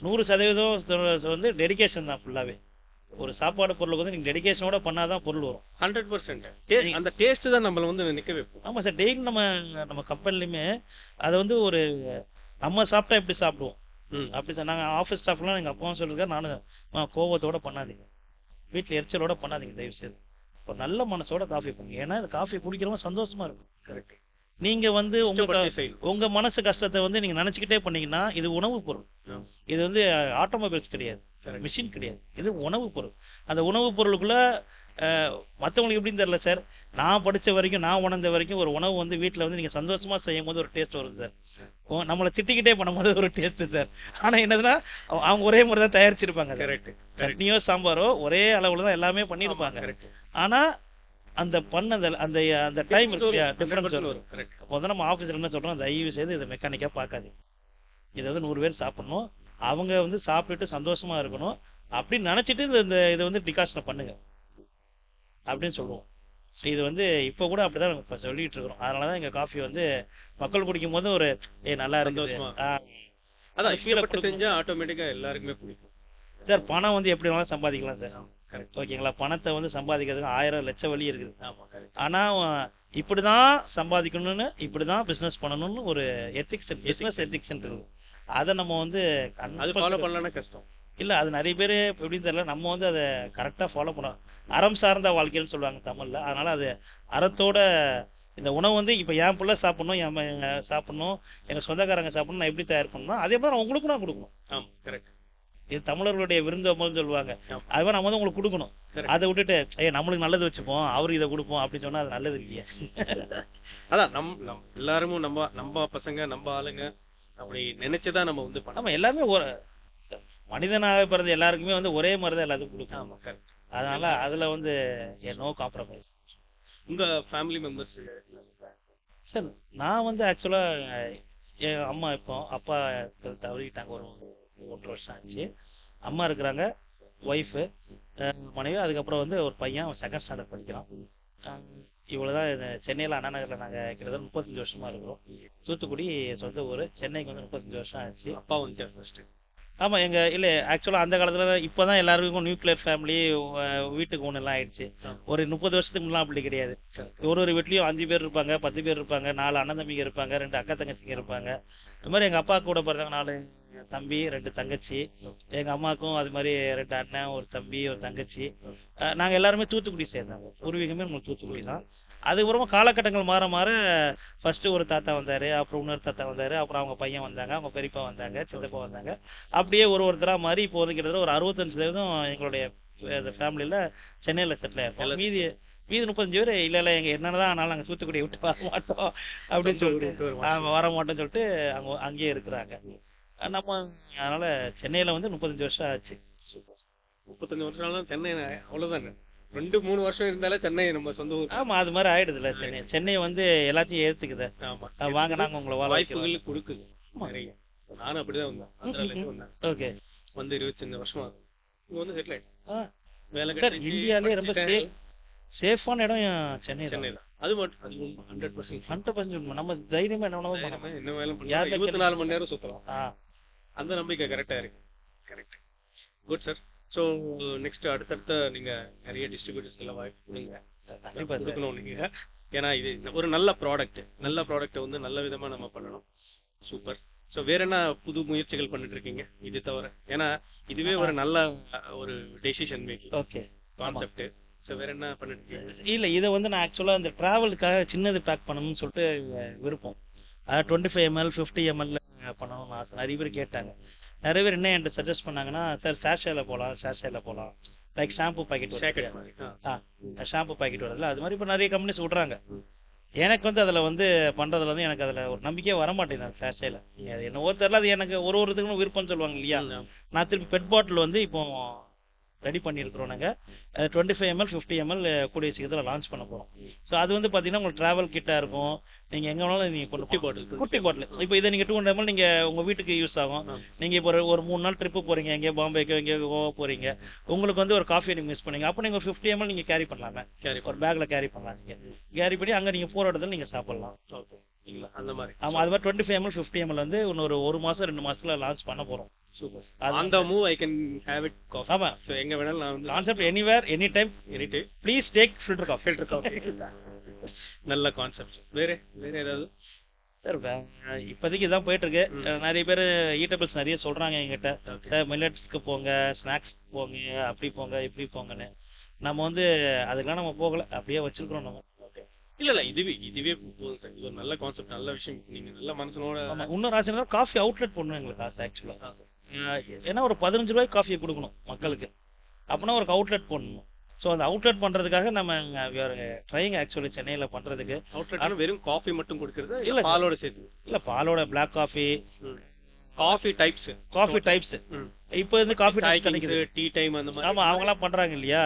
100% வந்து டெடிகேஷன் தான். ஃபுல்லாவே ஒரு சாப்பாடு பொருளுக்கு வந்து நீங்க டெடிகேஷனோட பண்ணாதான் பொருள் வரும். 100%. அந்த டேஸ்ட் தான் நம்மள வந்து நிக்க வைக்கும். ஆமா சார், டெய்லி நம்ம கம்பெனிலுமே அதை வந்து ஒரு நம்ம சாப்பிட்டா எப்படி சாப்பிடுவோம் அப்படி சார். நாங்கள் ஆஃபீஸ் ஸ்டாஃப்லாம் எங்கள் அப்பாவும் சொல்லியிருக்காரு, நானும் கோவத்தோட பண்ணாதீங்க, வீட்டில் எரிச்சலோட பண்ணாதீங்க, தயவு செய்து ஒரு நல்ல மனசோட காஃபி பண்ணுங்க. ஏன்னா இந்த காஃபி குடிக்கிறவங்க சந்தோஷமா இருக்கும். கரெக்ட். நீங்க வந்து உங்க மனசு கஷ்டத்தை வந்து நீங்க நினைச்சுக்கிட்டே பண்ணீங்கன்னா இது உணவு பொருள். இது வந்து ஆட்டோமொபைல்ஸ் கிடையாது, மிஷின் கிடையாது, இது உணவு பொருள். அந்த உணவு பொருளுக்குள்ள மற்றவங்களுக்கு எப்படின்னு தெரியல சார், நான் படிச்ச வரைக்கும், நான் உணர்ந்த வரைக்கும் ஒரு உணவு வந்து வீட்டில் வந்து நீங்க சந்தோஷமா செய்யும் போது ஒரு டேஸ்ட் வரும் சார். நம்மளை திட்டிக்கிட்டே பண்ணும்போது ஒரு டேஸ்ட் சார். ஆனா என்னதுன்னா அவங்க ஒரே முறை தான் தயாரிச்சிருப்பாங்க. சட்னியோ சாம்பாரோ ஒரே அளவுல தான் எல்லாமே பண்ணிருப்பாங்க. ஆனா அந்த அந்த அந்த டைம் டிஃபரன்ஸ் வரும். அப்போ வந்து நம்ம ஆஃபீஸில் என்ன சொல்றோம், தயவு செய்து இதை மெக்கானிக்கா பார்க்காது, இதை வந்து 100 பேர் சாப்பிடணும், அவங்க வந்து சாப்பிட்டுட்டு சந்தோஷமா இருக்கணும் அப்படின்னு நினைச்சிட்டு இந்த இதை வந்து டிகாஷனை பண்ணுங்க அப்படின்னு சொல்லுவோம். இது வந்து இப்போ கூட அப்படிதான் நம்ம இப்போ சொல்லிட்டு இருக்கிறோம். அதனாலதான் எங்க காஃபி வந்து மக்கள் குடிக்கும் போது ஒரு நல்லா இருக்கு. அதான் இஷ்டப்பட்டு செஞ்சா ஆட்டோமேட்டிக்கா எல்லாருக்குமே பிடிக்கும் சார். பணம் வந்து எப்படி வேணாலும் சம்பாதிக்கலாம் சார். ஓகேங்களா, பணத்தை வந்து சம்பாதிக்கிறதுக்கு 1000 லட்சம் வழி இருக்குது. ஆனா இப்படிதான் சம்பாதிக்கணும்னு, இப்படிதான் பிசினஸ் பண்ணணும்னு ஒரு எத்திக்ஸ், பிசினஸ் எத்திக்ஸ் இருக்குது. அதை நம்ம வந்து ஃபாலோ பண்ணலன்னா கஷ்டம் இல்ல. அது நிறைய பேர் எப்படின்னு தெரியல, நம்ம வந்து அதை கரெக்டா ஃபாலோ பண்ணோம். அறம் சார்ந்த வாழ்க்கைன்னு சொல்லுவாங்க தமிழ்ல. அதனால அது அறத்தோட இந்த உணவு வந்து இப்ப என் பிள்ளை சாப்பிடணும், என் சாப்பிடணும், எங்க சொந்தக்காரங்க சாப்பிடணும், நான் எப்படி தயார் பண்ணணும், அதே மாதிரி உங்களுக்கு நான் கொடுக்கணும். கரெக்ட். இது தமிழர்களுடைய விருந்தோம்பல்னு சொல்லுவாங்க. அது மாதிரி நம்ம வந்து உங்களுக்கு கொடுக்கணும். அதை விட்டுட்டு நம்மளுக்கு நல்லது வச்சுப்போம், அவருக்கு இதை கொடுப்போம் அப்படின்னு சொன்னா அது நல்லது இல்லையா? அதான் எல்லாரும் நம்ம பசங்க, நம்ம ஆளுங்க அப்படி நினைச்சுதான் நம்ம வந்து நம்ம எல்லாமே ஒரு மனிதனாக பிறந்த எல்லாருக்குமே வந்து ஒரே மாதிரி தான் எல்லாத்துக்கும் கொடுக்கும். அதனால அதுல வந்து நோ காம்ப்ரமைஸ். உங்க ஃபேமிலி மெம்பர்ஸ் சார், நான் வந்து ஆக்சுவலா என் அம்மா இப்போ அப்பா தவறிட்டாங்க, ஒரு 1 வருஷம் ஆச்சு. அம்மா இருக்கிறாங்க, ஒய்ஃபு, மனைவி, அதுக்கப்புறம் வந்து ஒரு பையன், அவன் 2nd ஸ்டாண்டர்ட் படிக்கிறான். இவ்வளவுதான். சென்னையில் அண்ணா நகரில் நாங்கள் கிட்டத்தட்ட 35 வருஷமா இருக்கிறோம். தூத்துக்குடி சொந்த ஊர், சென்னைக்கு வந்து 35 வருஷம் ஆச்சு. அப்பா வந்து ஃபர்ஸ்ட். ஆமா, இல்லை ஆக்சுவலாக அந்த காலத்தில் இப்போதான் எல்லாருக்கும் நியூக்ளியர் ஃபேமிலி, வீட்டுக்கு ஒன்று எல்லாம் ஆயிடுச்சு. ஒரு 30 வருஷத்துக்கு முன்னாடி அப்படி கிடையாது. ஒரு வீட்லயும் 5 பேர் இருப்பாங்க, 10 பேர் இருப்பாங்க, 4 அண்ணன் தம்பிங்க இருப்பாங்க, 2 அக்கா தங்கச்சிங்க இருப்பாங்க. அது மாதிரி எங்க அப்பா கூட பிறந்தவங்க 4 தம்பி, 2 தங்கச்சி. எங்க அம்மாவுக்கும் அது மாதிரி 2 அண்ணன், ஒரு தம்பி, ஒரு தங்கச்சி. நாங்க எல்லாருமே தூத்துக்குடி சேர்ந்தாங்க. பூர்வீகமே நம்மளுக்கு தூத்துக்குடி தான். அதுக்கப்புறமா காலகட்டங்கள் மாற மாற ஃபர்ஸ்ட் ஒரு தாத்தா வந்தாரு, அப்புறம் இன்னொரு தாத்தா வந்தாரு, அப்புறம் அவங்க பையன் வந்தாங்க, அவங்க பெரியப்பா வந்தாங்க, சித்தப்பா வந்தாங்க. அப்படியே ஒருத்தரா மாதிரி இப்போ வந்து கிட்டத்தட்ட ஒரு 65% எங்களுடைய ஃபேமிலியில சென்னையில செட்டில் ஆயிருக்கோம். மீதி 35 பேர் இல்ல எங்க என்னதான் ஆனாலும் நாங்க தூத்துக்குடியை விட்டு வர மாட்டோம் அப்படின்னு சொல்லிட்டு வர மாட்டோம்னு சொல்லிட்டு அங்கேயே இருக்கிறாங்க. நம்ம அதனால சென்னையில வந்து 35 வருஷம் ஆச்சு. 35 வருஷம் சென்னை அவ்வளவுதான். 2-3 வருஷம் இருந்தாலே சென்னை நம்ம சொந்த ஊர். ஆமா அது மாதிரி ஆயிடுதுல்ல. சென்னை வந்து எல்லாத்தையும் ஏத்துக்குது. ஆமா, வாங்க நாங்க உங்களை வாழ வைக்கிறோம். வாய்ப்புகள் கொடுக்குது நிறைய. நானும் அப்படிதான் வந்தேன், ஆந்திரால இருந்து வந்தேன். ஓகே. வந்து 25 வருஷம் ஆகுது இங்க வந்து செட்டில் ஆயிட்டேன். வேலை சார் கிடைச்சிச்சு, இந்தியாலே ரொம்ப படிச்சுட்டேன். சேஃபான இடம் சென்னை தான். சென்னை தான். அது மட்டும் அது 100% 100% உண்மை. நம்ம தைரியமா என்ன வேணாலும் தைரியமா பண்ணலாம். என்ன வேலை பண்ணலாம், யார்கிட்ட 24 மணி நேரம் சுத்தலாம். ஆ, அந்த நம்பிக்கை கரெக்டா இருக்கு. Correct. Good sir. So next அடுத்தடுத்த நீங்க நிறைய டிஸ்ட்ரிபியூட்டர்ஸ் எல்லாம் வாய்ப்பு கொடுங்க, கண்டிப்பா சார். கொடுக்கணும் நீங்க. ஏன்னா இது ஒரு நல்ல ப்ராடக்ட்டை வந்து நல்ல விதமா நம்ம பண்ணணும். சூப்பர். ஸோ வேற என்ன புது முயற்சிகள் பண்ணிட்டு இருக்கீங்க இது தவிர? ஏன்னா இதுவே ஒரு நல்ல ஒரு decision making okay. Concept. So வேற என்ன பண்ணிட்டு இருக்கீங்க? இல்ல இதை வந்து நான் ஆக்சுவலா இந்த டிராவலுக்காக சின்னது பேக் பண்ணணும்னு சொல்லிட்டு விருப்பம். அதாவது 25 ml 50 ml பண்ணணும்னு ஆசை. நிறைய பேர் கேட்டாங்க. நிறைய பேர் என்ன என்கிட்ட சஜஸ்ட் பண்ணாங்கன்னா, சார் சாஷேல போகலாம். லைக் ஷாம்பு பாக்கெட் Jacket மாதிரி. ஷாம்பு பாக்கெட் வருதுல்ல, அது மாதிரி இப்போ நிறைய கம்பெனிஸ் விடுறாங்க. எனக்கு வந்து அதில் வந்து பண்ணுறதுல வந்து எனக்கு அதில் ஒரு நம்பிக்கையே வர மாட்டேங்குது. சாஷேல நீங்கள் அது என்னவோ தெரியல, அது எனக்கு ஒரு இதுக்கும் விருப்பம்னு சொல்லுவாங்க இல்லையா. நான் திருப்பி பெட் பாட்டில் வந்து இப்போ ரெடி பண்ணியிருக்கிறோம் நாங்கள். 25 ml 50 ml கூடிய சீக்கிரத்தில் லான்ச் பண்ண போகிறோம். ஸோ அது வந்து பார்த்தீங்கன்னா உங்களுக்கு ட்ராவல் கிட்டாக இருக்கும். நீங்கள் எங்கே வேணாலும் நீங்கள் குட்டி பாட்டில். குட்டி பாட்டில். இப்போ இதை நீங்கள் 200 ml நீங்கள் உங்கள் வீட்டுக்கு யூஸ் ஆகும். நீங்கள் இப்போ ஒரு 3 நாள் ட்ரிப்பு போகிறீங்க, எங்கேயோ பாம்பேக்கோ எங்கேயோ கோவா போகிறீங்க, உங்களுக்கு வந்து ஒரு காஃபியை நீங்கள் மிஸ் பண்ணீங்க, அப்போ நீங்கள் ஒரு 50 ml நீங்கள் கேரி பண்ணலாமே. ஒரு பேக்கில் கேரி பண்ணலாம். நீங்கள் கேரி பண்ணி அங்கே நீங்கள் போகிற இடத்துல நீங்கள் சாப்பிட்லாம். இல்ல அந்த மாதிரி. ஆமாம், அது மாதிரி 25 ml 50 ml வந்து இன்னொரு 1 மாதம் 2 மாதத்துல லான்ச் பண்ண போகிறோம். Super. On the move I can have it coffee. ஆமா, சோ எங்க வேணாலும் நான் வந்து concept anywhere any time please take filter coffee. நல்ல கான்செப்ட். வேற ஏதாவது? சார் இப்போதைக்கு இதான் போயிட்டு இருக்கு. நிறைய பேர் ஈட்டபிள்ஸ் நிறைய சொல்றாங்க என்கிட்ட, சார் மில்லட்ஸ்க்கு போங்க, ஸ்நாக்ஸ் போங்க, அப்படி போங்க இப்படி போங்கன்னு. நம்ம வந்து அதுக்கெல்லாம் நம்ம போகல, அப்படியே வச்சிருக்கிறோம் நம்ம. இல்ல இதுவே போதும் சார். இது ஒரு நல்ல கான்செப்ட், நல்ல விஷயம். நீங்க நல்ல மனசனோட. இன்னொரு ஆசை இருந்தால் காஃபி அவுட்லெட் பண்ணணும் எங்களுக்கு ஆசை ஆக்சுவலா. ஏன்னா ஒரு 15 ரூபாய்க்கு காஃபியை கொடுக்கணும் மக்களுக்கு, அப்படின்னா ஒரு அவுட்லெட் பண்ணணும். ஸோ அந்த அவுட்லெட் பண்றதுக்காக நம்ம ட்ரைங் ஆக்சுவலி சென்னையில பண்றதுக்கு. அவுட்லெட் வெறும் காஃபி மட்டும் கொடுக்கறது இல்ல பாலோட சேர்த்து? இல்ல பாலோட பிளாக் காஃபி, காஃபி டைப்ஸ். இப்போ வந்து காஃபி டைப்ஸ் கிடைக்குது, டீ டைம் அந்த மாதிரி. ஆமா அவங்க எல்லாம் பண்றாங்க இல்லையா.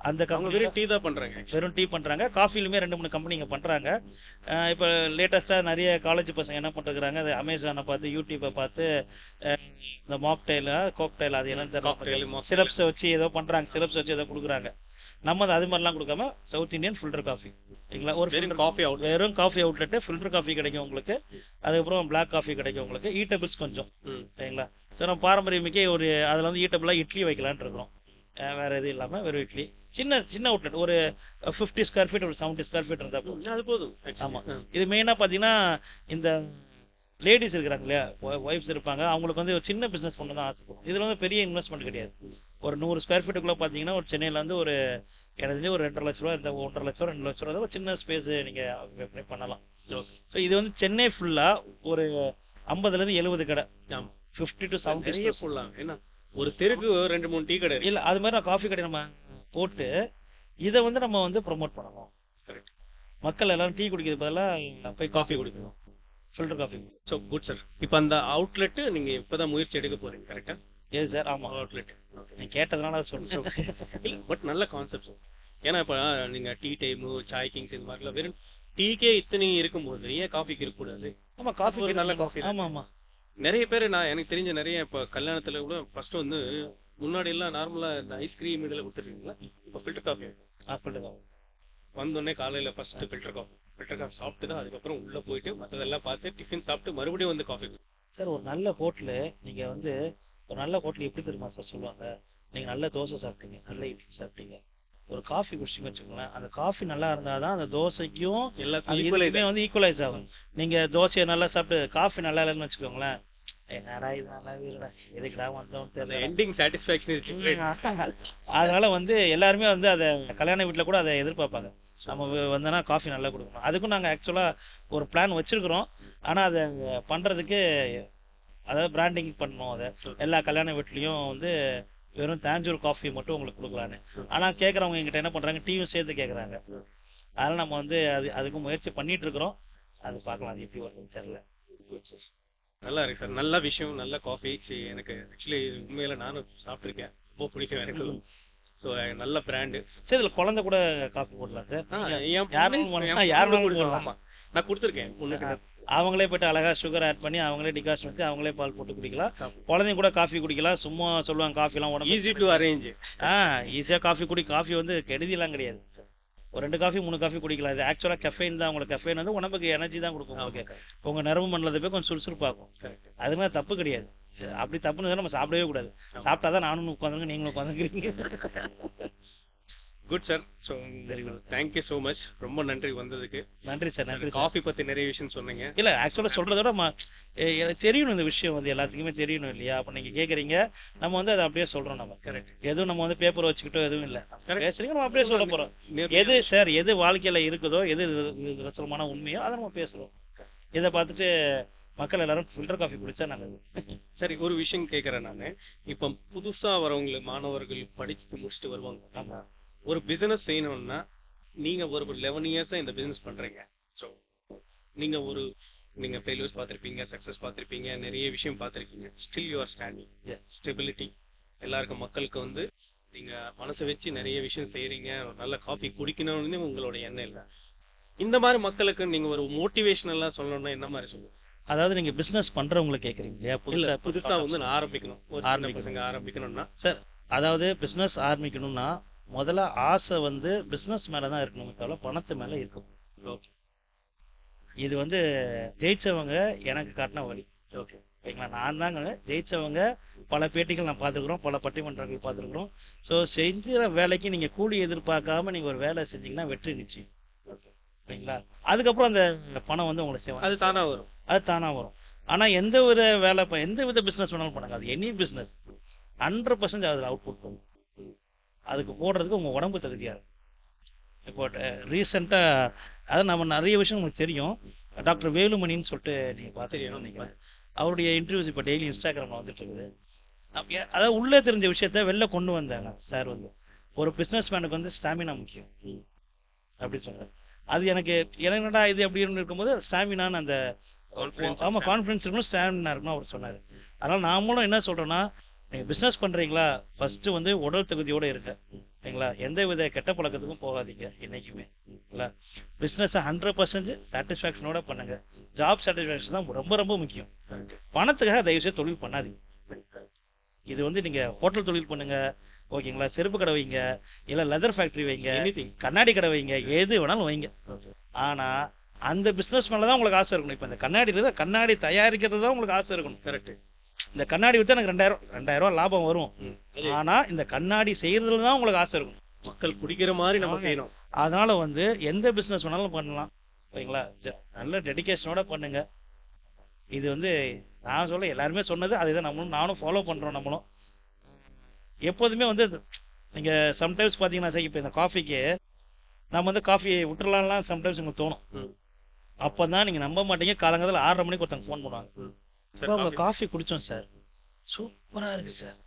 அந்த கம்பெனி வெறும் டீ தான் பண்றாங்க. வெறும் டீ பண்றாங்க. காஃபிலுமே 2-3 கம்பெனிங்க பண்றாங்க. இப்போ லேட்டஸ்டா நிறைய காலேஜ் பசங்க என்ன பண்றாங்க, அது அமேசானை பார்த்து யூடியூப்பை பார்த்து இந்த மாக்டெயில் கோக்டெயில் அது என்ன தெரியல, சிரப்ஸ் வச்சு ஏதோ பண்றாங்க, சிரப்ஸ் வச்சு ஏதோ கொடுக்குறாங்க. நம்ம அது மாதிரிலாம் கொடுக்காம சவுத் இந்தியன் ஃபில்டர் காஃபி ஒரு வெறும் காஃபி அவுட்லெட் ஃபில்டர் காஃபி கிடைக்கும் உங்களுக்கு. அதுக்கப்புறம் பிளாக் காஃபி கிடைக்கும் உங்களுக்கு. ஈட்டபிள்ஸ் கொஞ்சம் சரிங்களா. ஸோ நம்ம பாரம்பரியமிக்கே ஒரு அதில் வந்து ஈட்டபிளாக இட்லி வைக்கலான்னு இருக்கிறோம். வேற எதுவும் இல்லாமல் வெறும் இட்லி. சின்ன அவுட்லெட் ஒரு 50 ஸ்கொயர் ஃபீட் ஒரு 70 ஸ்கொயர் ஃபீட் இருந்தால் அது போதும். ஆமாம், இது மெயினாக பார்த்தீங்கன்னா இந்த லேடிஸ் இருக்கிறாங்க இல்லையா, ஒய்ஃப்ஸ் இருப்பாங்க, அவங்களுக்கு வந்து ஒரு சின்ன பிஸ்னஸ் பண்ண தான் ஆசைப்படும். இதில் வந்து பெரிய இன்வெஸ்ட்மெண்ட் கிடையாது. ஒரு 100 ஸ்கொயர் ஃபீட்டுக்குள்ளே பார்த்தீங்கன்னா ஒரு சென்னையில் வந்து ஒரு எனக்கு ஒரு 2.5 லட்ச ரூபா, இந்த 1.5 லட்ச ரூபா 2 லட்ச ரூபா ஒரு சின்ன ஸ்பேஸ் நீங்கள் பண்ணலாம். ஸோ இது வந்து சென்னை ஃபுல்லாக ஒரு 50லேருந்து 70 கடை, 50 to 70 போடலாம். ஏன்னா ஒரு தெருக்கு 2-3 டீ கடை இல்லை, அது மாதிரி காஃபி கடை நம்ம போட்டு இதை வந்து நம்ம வந்து ப்ரொமோட் பண்ணணும். மக்கள் எல்லாரும் டீ குடிக்கிறது பதிலாக போய் காஃபி குடிக்கணும், filter coffee. So good sir. இப்போ அந்த அவுட்லெட் நீங்க இப்போதான் முயற்சி எடுக்க போறீங்க கரெக்டா? எது சார்? ஆமாம், அவுட்லெட் நீ கேட்டதுனால சொல்லுங்க. பட் நல்ல கான்செப்ட். ஏன்னா இப்போ நீங்க டீ டைமு சாய் கிங்ஸ் இந்த மாதிரிலாம் வெறும் டீக்கே இத்தனை இருக்கும்போது ஏன் காஃபிக்கு இருக்கக்கூடாது? ஆமா, காஃபி நல்ல காஃபி. ஆமா ஆமா. நிறைய பேர் எனக்கு தெரிஞ்ச நிறைய இப்போ கல்யாணத்துல கூட ஃபர்ஸ்ட் வந்து முன்னாடி எல்லாம் நார்மலா இந்த ஐஸ்கிரீம் இதில் கொடுத்துருக்கீங்களா, இப்போ ஃபில்டர் காஃபி. வந்தோடனே காலையில ஃபர்ஸ்ட் ஃபில்டர் காஃபி சாப்பிட்டு தான் அதுக்கப்புறம் உள்ள போயிட்டு மற்றதெல்லாம் பார்த்து டிஃபன் சாப்பிட்டு மறுபடியும் வந்து காஃபி. சார் ஒரு நல்ல ஹோட்டலு நீங்க வந்து ஒரு நல்ல ஹோட்டல் எப்படி தெரியுமா சார் சொல்லுவாங்க, நீங்க நல்ல தோசை சாப்பிட்டீங்க, நல்ல இட்லி சாப்பிட்டீங்க, ஒரு காஃபி குடிச்சிங்க வச்சுக்கோங்களேன், அந்த காஃபி நல்லா இருந்தாதான் அந்த தோசைக்கும் எல்லாத்தையுமே வந்து ஈக்குவலைஸ் ஆகும். நீங்க தோசையை நல்லா சாப்பிட்டு காஃபி நல்லா இல்லைன்னு வச்சுக்கோங்களேன், என்னடா இது நல்லா இல்லடா எதுக்குடா வந்தோம் தெரியல, எண்டிங் சாட்டிஸ்ஃபேக்ஷன். அதனால வந்து எல்லாருமே வந்து அதை கல்யாண வீட்டுல கூட அதை எதிர்பார்ப்பாங்க, நம்ம வந்தோன்னா காஃபி நல்லா கொடுக்கணும். அதுக்கும் நாங்கள் ஆக்சுவலாக ஒரு பிளான் வச்சிருக்கிறோம். ஆனால் அதை பண்ணுறதுக்கு அதாவது பிராண்டிங் பண்ணணும். அதை எல்லா கல்யாண வீட்லேயும் வந்து வெறும் தாஞ்சூர் காஃபி மட்டும் உங்களுக்கு கொடுக்கலான்னு. ஆனால் கேட்குறவங்க எங்கிட்ட என்ன பண்ணுறாங்க, டீயும் சேர்த்து கேட்குறாங்க. அதனால் நம்ம வந்து அதுக்கும் முயற்சி பண்ணிட்டு இருக்கிறோம். அது பார்க்கலாம், அது எப்படி வருதுன்னு தெரியல. நல்லா இருக்கு சார், நல்ல விஷயம், நல்ல காஃபி. எனக்கு ஆக்சுவலி உண்மையில நானும் சாப்பிட்ருக்கேன், ரொம்ப பிடிக்கும் எனக்கு. ஸோ நல்ல பிராண்டு. சரி, இதுல குழந்தை கூட காஃபி போடலாம் சார். யாருனாலும் யாருனாலும் போடலாம். ஆமா, நான் கொடுத்துருக்கேன் பொண்ணுக்கு. அவங்களே போயிட்டு அழகா சுகர் ஆட் பண்ணி அவங்களே டிகாஷன் வச்சு அவங்களே பால் போட்டு குடிக்கலாம். குழந்தைங்க கூட காஃபி குடிக்கலாம். சும்மா சொல்லுவாங்க காஃபி எல்லாம் உடம்பு ஈஸி டு அரேஞ்ச். ஈஸியா காஃபி வந்து கெடுதிலாம் கிடையாது. ஒரு 2 காஃபி 3 காஃபி குடிக்கலாம். இது ஆக்சுவலா கெஃபைன் தான். உங்களுக்கு கெஃபைன் வந்து உடம்புக்கு எனர்ஜி தான் கொடுக்கும். உங்களுக்கு உங்க நரம்பு மண்டலத்தை போய் கொஞ்சம் சுறுசுறுப்பாகும். அது மாதிரி தப்பு கிடையாது. அப்படி தப்புன்னு நம்ம சாப்பிடவே கூடாது. சாப்பிட்டாதான் நானும் உட்காந்துருங்க, நீங்களும் உட்காந்துருக்கீங்க. Good sir. So thank you so much. ரொம்ப நன்றி வந்ததுக்கு. நன்றி சார். நன்றி. காஃபி பத்தி நிறைய விஷயம் சொன்னீங்க. இல்ல ஆக்சுவலா சொல்றதோட எனக்கு தெரியணும், இந்த விஷயம் வந்து எல்லாத்துக்குமே தெரியணும் இல்லையா? அப்ப நீங்க கேக்குறீங்க, நம்ம வந்து அதை அப்படியே சொல்றோம். நம்ம கரெக்ட். எதுவும் நம்ம வந்து பேப்பர் வச்சுக்கிட்டோ எதுவும் இல்ல, பேசுறீங்க நம்ம அப்படியே சொல்ல போறோம். எது சார் எது வாழ்க்கையில இருக்குதோ, எது ரசமான உண்மையோ அதை நம்ம பேசுறோம். இதை பார்த்துட்டு மக்கள் எல்லாரும் ஃபில்டர் காஃபி குடிச்சா நல்லது. சரி, ஒரு விஷயம் கேட்கறேன் நானு. இப்ப புதுசா வரவங்க மாணவர்கள் படிச்சு முடிச்சுட்டு வருவாங்க. ஒரு பிசினஸ் செய்யணும்னா நீங்க ஒரு 11 இயர்ஸா இந்த பிசினஸ் பண்றீங்க. ஸோ நீங்க ஃபெயிலியர்ஸ் பார்த்துருப்பீங்க, சக்ஸஸ் பார்த்துருப்பீங்க, நிறைய விஷயம் பார்த்துருக்கீங்க. Still you are standing. Stability. எல்லாருக்கும் மக்களுக்கு வந்து நீங்க மனசை வச்சு நிறைய விஷயம் செய்யறீங்க. நல்ல காஃபி குடிக்கணும்னு உங்களோட எண்ணம் இல்லை. இந்த மாதிரி மக்களுக்கு நீங்க ஒரு மோட்டிவேஷனலா சொல்லணும்னா என்ன மாதிரி சொல்லுங்க? அதாவது நீங்க பிசினஸ் பண்றவங்களை கேக்குறீங்க இல்லையா? புதுசா வந்து நான் ஆரம்பிக்கணும், ஒரு சின்ன பசங்க ஆரம்பிக்கணும்னா சார், அதாவது பிசினஸ் ஆரம்பிக்கணும்னா முதல்ல ஆசை வந்து பிசினஸ் மேலதான் இருக்கணும், தவிர பணத்து மேல இருக்கும். ஓகே. இது வந்து ஜெயிச்சவங்க எனக்கு காட்டின வழி. ஓகே, ஓகேங்களா? நான் தாங்க ஜெயிச்சவங்க. பல பேட்டிகள் நான் பார்த்துருக்குறோம், பல பட்டிமன்றங்கள் பார்த்துருக்குறோம். ஸோ செஞ்சுற வேலைக்கு நீங்க கூலி எதிர்பார்க்காம நீங்க ஒரு வேலை செஞ்சீங்கன்னா வெற்றி நிச்சயம். ஓகேங்களா? அதுக்கப்புறம் அந்த பணம் வந்து உங்களுக்கு சேவை, அது தானா வரும். அது தானா வரும். ஆனா எந்த வித வேலை எந்த வித பிசினஸ் வேணாலும் பண்ணுங்க, அது எனி பிசினஸ் 100% அதில் அவுட் புட் பண்ணும். அதுக்கு போடுறதுக்கு உங்க உடம்பு தகுதியா இருக்கும். இப்போ ரீசெண்டா அதாவது நம்ம நிறைய விஷயம் உங்களுக்கு தெரியும். டாக்டர் வேலுமணின்னு சொல்லிட்டு நீங்க பார்த்துருக்கீங்க. அவருடைய இன்டர்வியூஸ் இப்போ டெய்லி இன்ஸ்டாகிராம்ல வந்துட்டு இருக்குது. அதாவது உள்ளே தெரிஞ்ச விஷயத்த வெளில கொண்டு வந்தாங்க சார். வந்து ஒரு பிசினஸ் மேனுக்கு வந்து ஸ்டாமினா முக்கியம் அப்படின்னு சொன்னார். அது எனக்கு என்னடா இது அப்படின்னு இருக்கும்போது ஸ்டாமினான்னு அந்த கான்ஃபிடன்ஸ் இருக்கணும், ஸ்டாமினா இருக்கணும் அவர் சொன்னார். அதனால நாமளும் என்ன சொல்றோம்னா, நீங்க பிசினஸ் பண்றீங்களா, ஃபர்ஸ்ட் வந்து உடல் தகுதியோட இருங்க. சரிங்களா? எந்த வித கெட்ட பழக்கத்துக்கும் போகாதீங்க என்னைக்குமே. பிசினஸ் 100% சாட்டிஸ்ஃபேக்ஷனோட பண்ணுங்க. ஜாப் சாட்டிஸ்ஃபேக்ஷன் தான் ரொம்ப ரொம்ப முக்கியம். பணத்துக்காக தயவு செய்து தொழில் பண்ணாதீங்க. இது வந்து நீங்க ஹோட்டல் தொழில் பண்ணுங்க, ஓகேங்களா? செருப்பு கடை வைங்க, இல்ல லெதர் ஃபேக்டரி வைங்க, கண்ணாடி கடை வைங்க, எது வேணாலும் வைங்க. ஆனா அந்த பிசினஸ் மேலதான் உங்களுக்கு ஆசை இருக்கணும். இப்ப இந்த கண்ணாடி தயாரிக்கிறது தான் உங்களுக்கு ஆசை இருக்கணும். கரெக்ட். இந்த கண்ணாடி வித்தா எனக்கு 2000 லாபம் வரும். ஆனா இந்த கண்ணாடி செய்யறதுல தான் உங்களுக்கு ஆசை இருக்கும். மக்கள் குடிக்கிற மாதிரி நம்ம செய்யணும். அதனால வந்து எந்த பிசினஸ் வேணாலும் பண்ணலாம். ஓகேங்களா? நல்ல டெடிகேஷனோட பண்ணுங்க. இது வந்து நான் சொல்ல எல்லாருமே சொன்னது அதுதான், நானும் ஃபாலோ பண்றோம். நம்மளும் எப்போதுமே வந்து நீங்க சம்டைம்ஸ் பாத்தீங்கன்னா சார், இப்ப இந்த காஃபிக்கு நம்ம வந்து காஃபியை விட்டுறலாம்லாம் சம்டைம்ஸ் உங்களுக்கு தோணும். அப்பதான் நீங்க நம்ப மாட்டீங்க, காலங்கத்துல 6:30 மணிக்கு ஒருத்தங்க ஃபோன் பண்ணுவாங்க. உங்க காஃபி குடிச்சோம் சார், சூப்பரா இருக்கு சார்,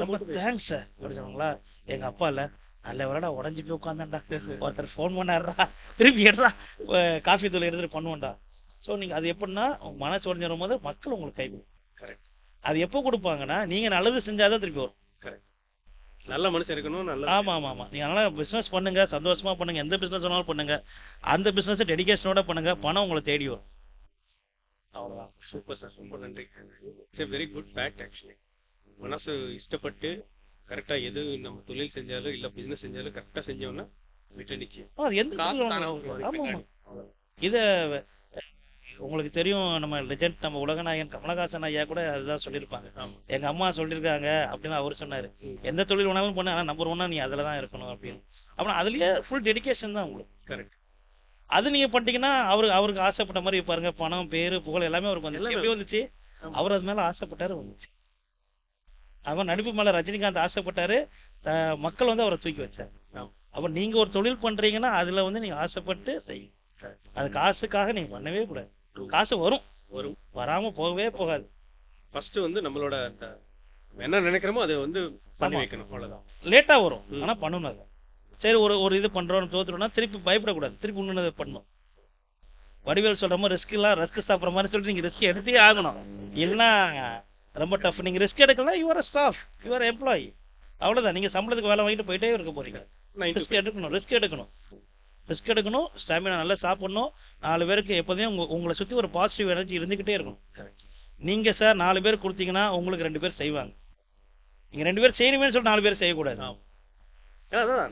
ரொம்ப தேங்க்ஸ் சார் அப்படிங்களா? எங்க அப்பா இல்ல, நல்ல வேலைடா உடஞ்சி போய் உட்காந்தான்டா, ஒருத்தர் ஃபோன் பண்ணாருடா, திருப்பி எடுறா காஃபி தூள் எடுத்துட்டு பண்ணுவோம்டா. ஸோ நீங்க அது எப்படின்னா மனசு உடஞ்சிடும் போது மக்கள் உங்களுக்கு கைவிடும். கரெக்ட். அது எப்போ கொடுப்பாங்கன்னா நீங்க நல்லது செஞ்சாதான் திருப்பி வரும். கரெக்ட். நல்ல மனசு இருக்கணும். நல்ல ஆமா. நீங்க நல்லா பிசினஸ் பண்ணுங்க, சந்தோஷமா பண்ணுங்க, எந்த பிசினஸ் வேணாலும் பண்ணுங்க. அந்த பிசினஸ் டெடிகேஷனோட பண்ணுங்க, பணம் உங்களை தேடி வரும். அவ்வளவுதான். சூப்பர் சார், ரொம்ப நன்றி. It's a very good fact actually. மனசு இஷ்டப்பட்டு கரெக்டா எது நம்ம தொழில் செஞ்சாலும் இல்ல பிசினஸ் செஞ்சாலும் கரெக்டா செஞ்சோம்னா வெற்றி நிச்சயம். இத உங்களுக்கு தெரியும், நம்ம லெஜெண்ட் நம்ம உலகநாயகன் கமலஹாசன் ஐயா கூட அதுதான் சொல்லியிருப்பாங்க. எங்க அம்மா சொல்லியிருக்காங்க அப்படின்னு அவர் சொன்னாரு, எந்த தொழில் வேணாலும் பண்ண, ஆனா நம்பர் 1 நீ அதுலதான் இருக்கணும் அப்படின்னு. அப்புறம் அதுலயே ஃபுல் டெடிகேஷன் தான் உங்களுக்கு. கரெக்ட். அது நீங்க பண்ணிட்டீங்கன்னா அவருக்கு ஆசைப்பட்ட மாதிரி பாருங்க, பணம் பேரு புகழ் எல்லாமே அவருக்கு வந்து எப்படி வந்துச்சு, அவர் அது மேல ஆசைப்பட்டாரு வந்துச்சு. அவர் நடிப்பு மேல ரஜினிகாந்த் ஆசைப்பட்டாரு, மக்கள் வந்து அவரை தூக்கி வச்சாரு. அப்ப நீங்க ஒரு தொழில் பண்றீங்கன்னா அதுல வந்து நீங்க ஆசைப்பட்டு செய்யும். அது காசுக்காக நீங்க பண்ணவே கூடாது. காசு வரும், வராம போகவே போகாது. ஃபர்ஸ்ட் வந்து நம்மளோட என்ன நினைக்கிறோமோ அதை வந்து பண்ணி வைக்கணும், அவ்வளவுதான். லேட்டா வரும், ஆனா பண்ணணும். அதை சரி ஒரு இது பண்றோம் தோத்துறோம்னா திருப்பி பயப்படக்கூடாது, திருப்பி இன்னொன்னு பண்ணணும். வடிவேல் சொல்ற மாதிரி ரிஸ்க் சாப்பிட்ற மாதிரி சொல்லிட்டு நீங்க ரிஸ்க் எடுத்தே ஆகணும். இல்லைன்னா ரொம்ப டஃப். நீங்க ரிஸ்க் எடுக்கலாம், யுவர் ஸ்டாஃப், யுவர் எம்ப்ளாயி. அவ்வளவுதான். நீங்க சம்பளத்துக்கு வேலை வாங்கிட்டு போயிட்டே இருக்க போறீங்க. 9 to ரிஸ்க் எடுக்கணும், ஸ்டாமினா நல்லா சாப்பிடணும். 4 பேருக்கு எப்போதையும் உங்களை சுத்தி ஒரு பாசிட்டிவ் எனர்ஜி இருந்துகிட்டே இருக்கணும். நீங்க சார் 4 பேர் கொடுத்தீங்கன்னா உங்களுக்கு 2 பேர் செய்வாங்க. நீங்க 2 பேர் செய்யணுமே சொல்லி 4 பேர் செய்யக்கூடாது.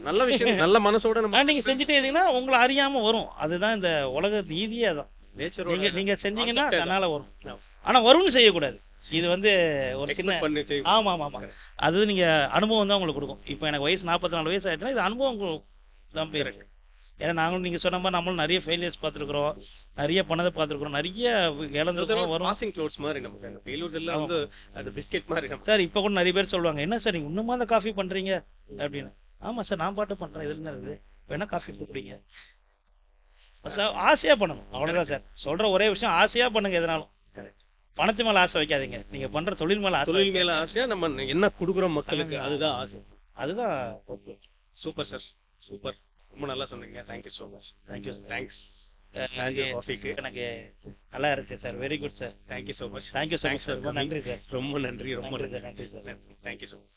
நல்ல விஷயம், நல்ல மனசோட நம்ம நீங்க செஞ்சுட்டே இருந்தீங்கன்னா உங்களை அறியாம வரும். அதுதான் இந்த உலக நீதியே. அதான் நீங்க செஞ்சீங்கன்னா தன்னால வரும். ஆனா வரும்னு செய்யக்கூடாது. இது ஒரு சின்ன ஆமா ஆமா ஆமா அது நீங்க அனுபவம் தான் உங்களுக்கு கொடுக்கும். இப்போ எனக்கு வயசு 44 வயசு ஆயிடுச்சுன்னா இது அனுபவம் தான் பேரு. ஏன்னா நாங்களும் நீங்க சொன்ன மாதிரி நம்மளும் நிறைய ஃபெயிலியர்ஸ் பார்த்துருக்குறோம், நிறைய பண்ணதை பார்த்துருக்குறோம், நிறைய இழந்துருக்கோம் வரும். சார் இப்போ கூட நிறைய பேர் சொல்லுவாங்க, என்ன சார் நீங்க இன்னுமா அந்த காஃபி பண்றீங்க அப்படின்னு. ஆமா சார் நான் பாட்டு பண்றேன், இதுல என்ன இருக்குது, வேணா காஃபி எடுத்து குடிங்க. ஆசையா பண்ணணும், அவ்வளவுதான் சார் சொல்ற ஒரே விஷயம். ஆசையா பண்ணுங்க, எதனாலும் பணத்து மேல ஆசை வைக்காதீங்க. நீங்க பண்ற தொழில் மேல ஆசையா நம்ம என்ன கொடுக்குறோம் மக்களுக்கு, அதுதான் ஆசை. அதுதான். சூப்பர் சார், சூப்பர், ரொம்ப நல்லா சொன்னீங்க. Thank you so much. Thank you sir. Thanks. எனக்கு நல்லா இருக்கு sir. Very good sir. Thank you so much. Thank you so much sir. ரொம்ப நன்றி சார். ரொம்ப நன்றி. நன்றி சார். Thank you so much.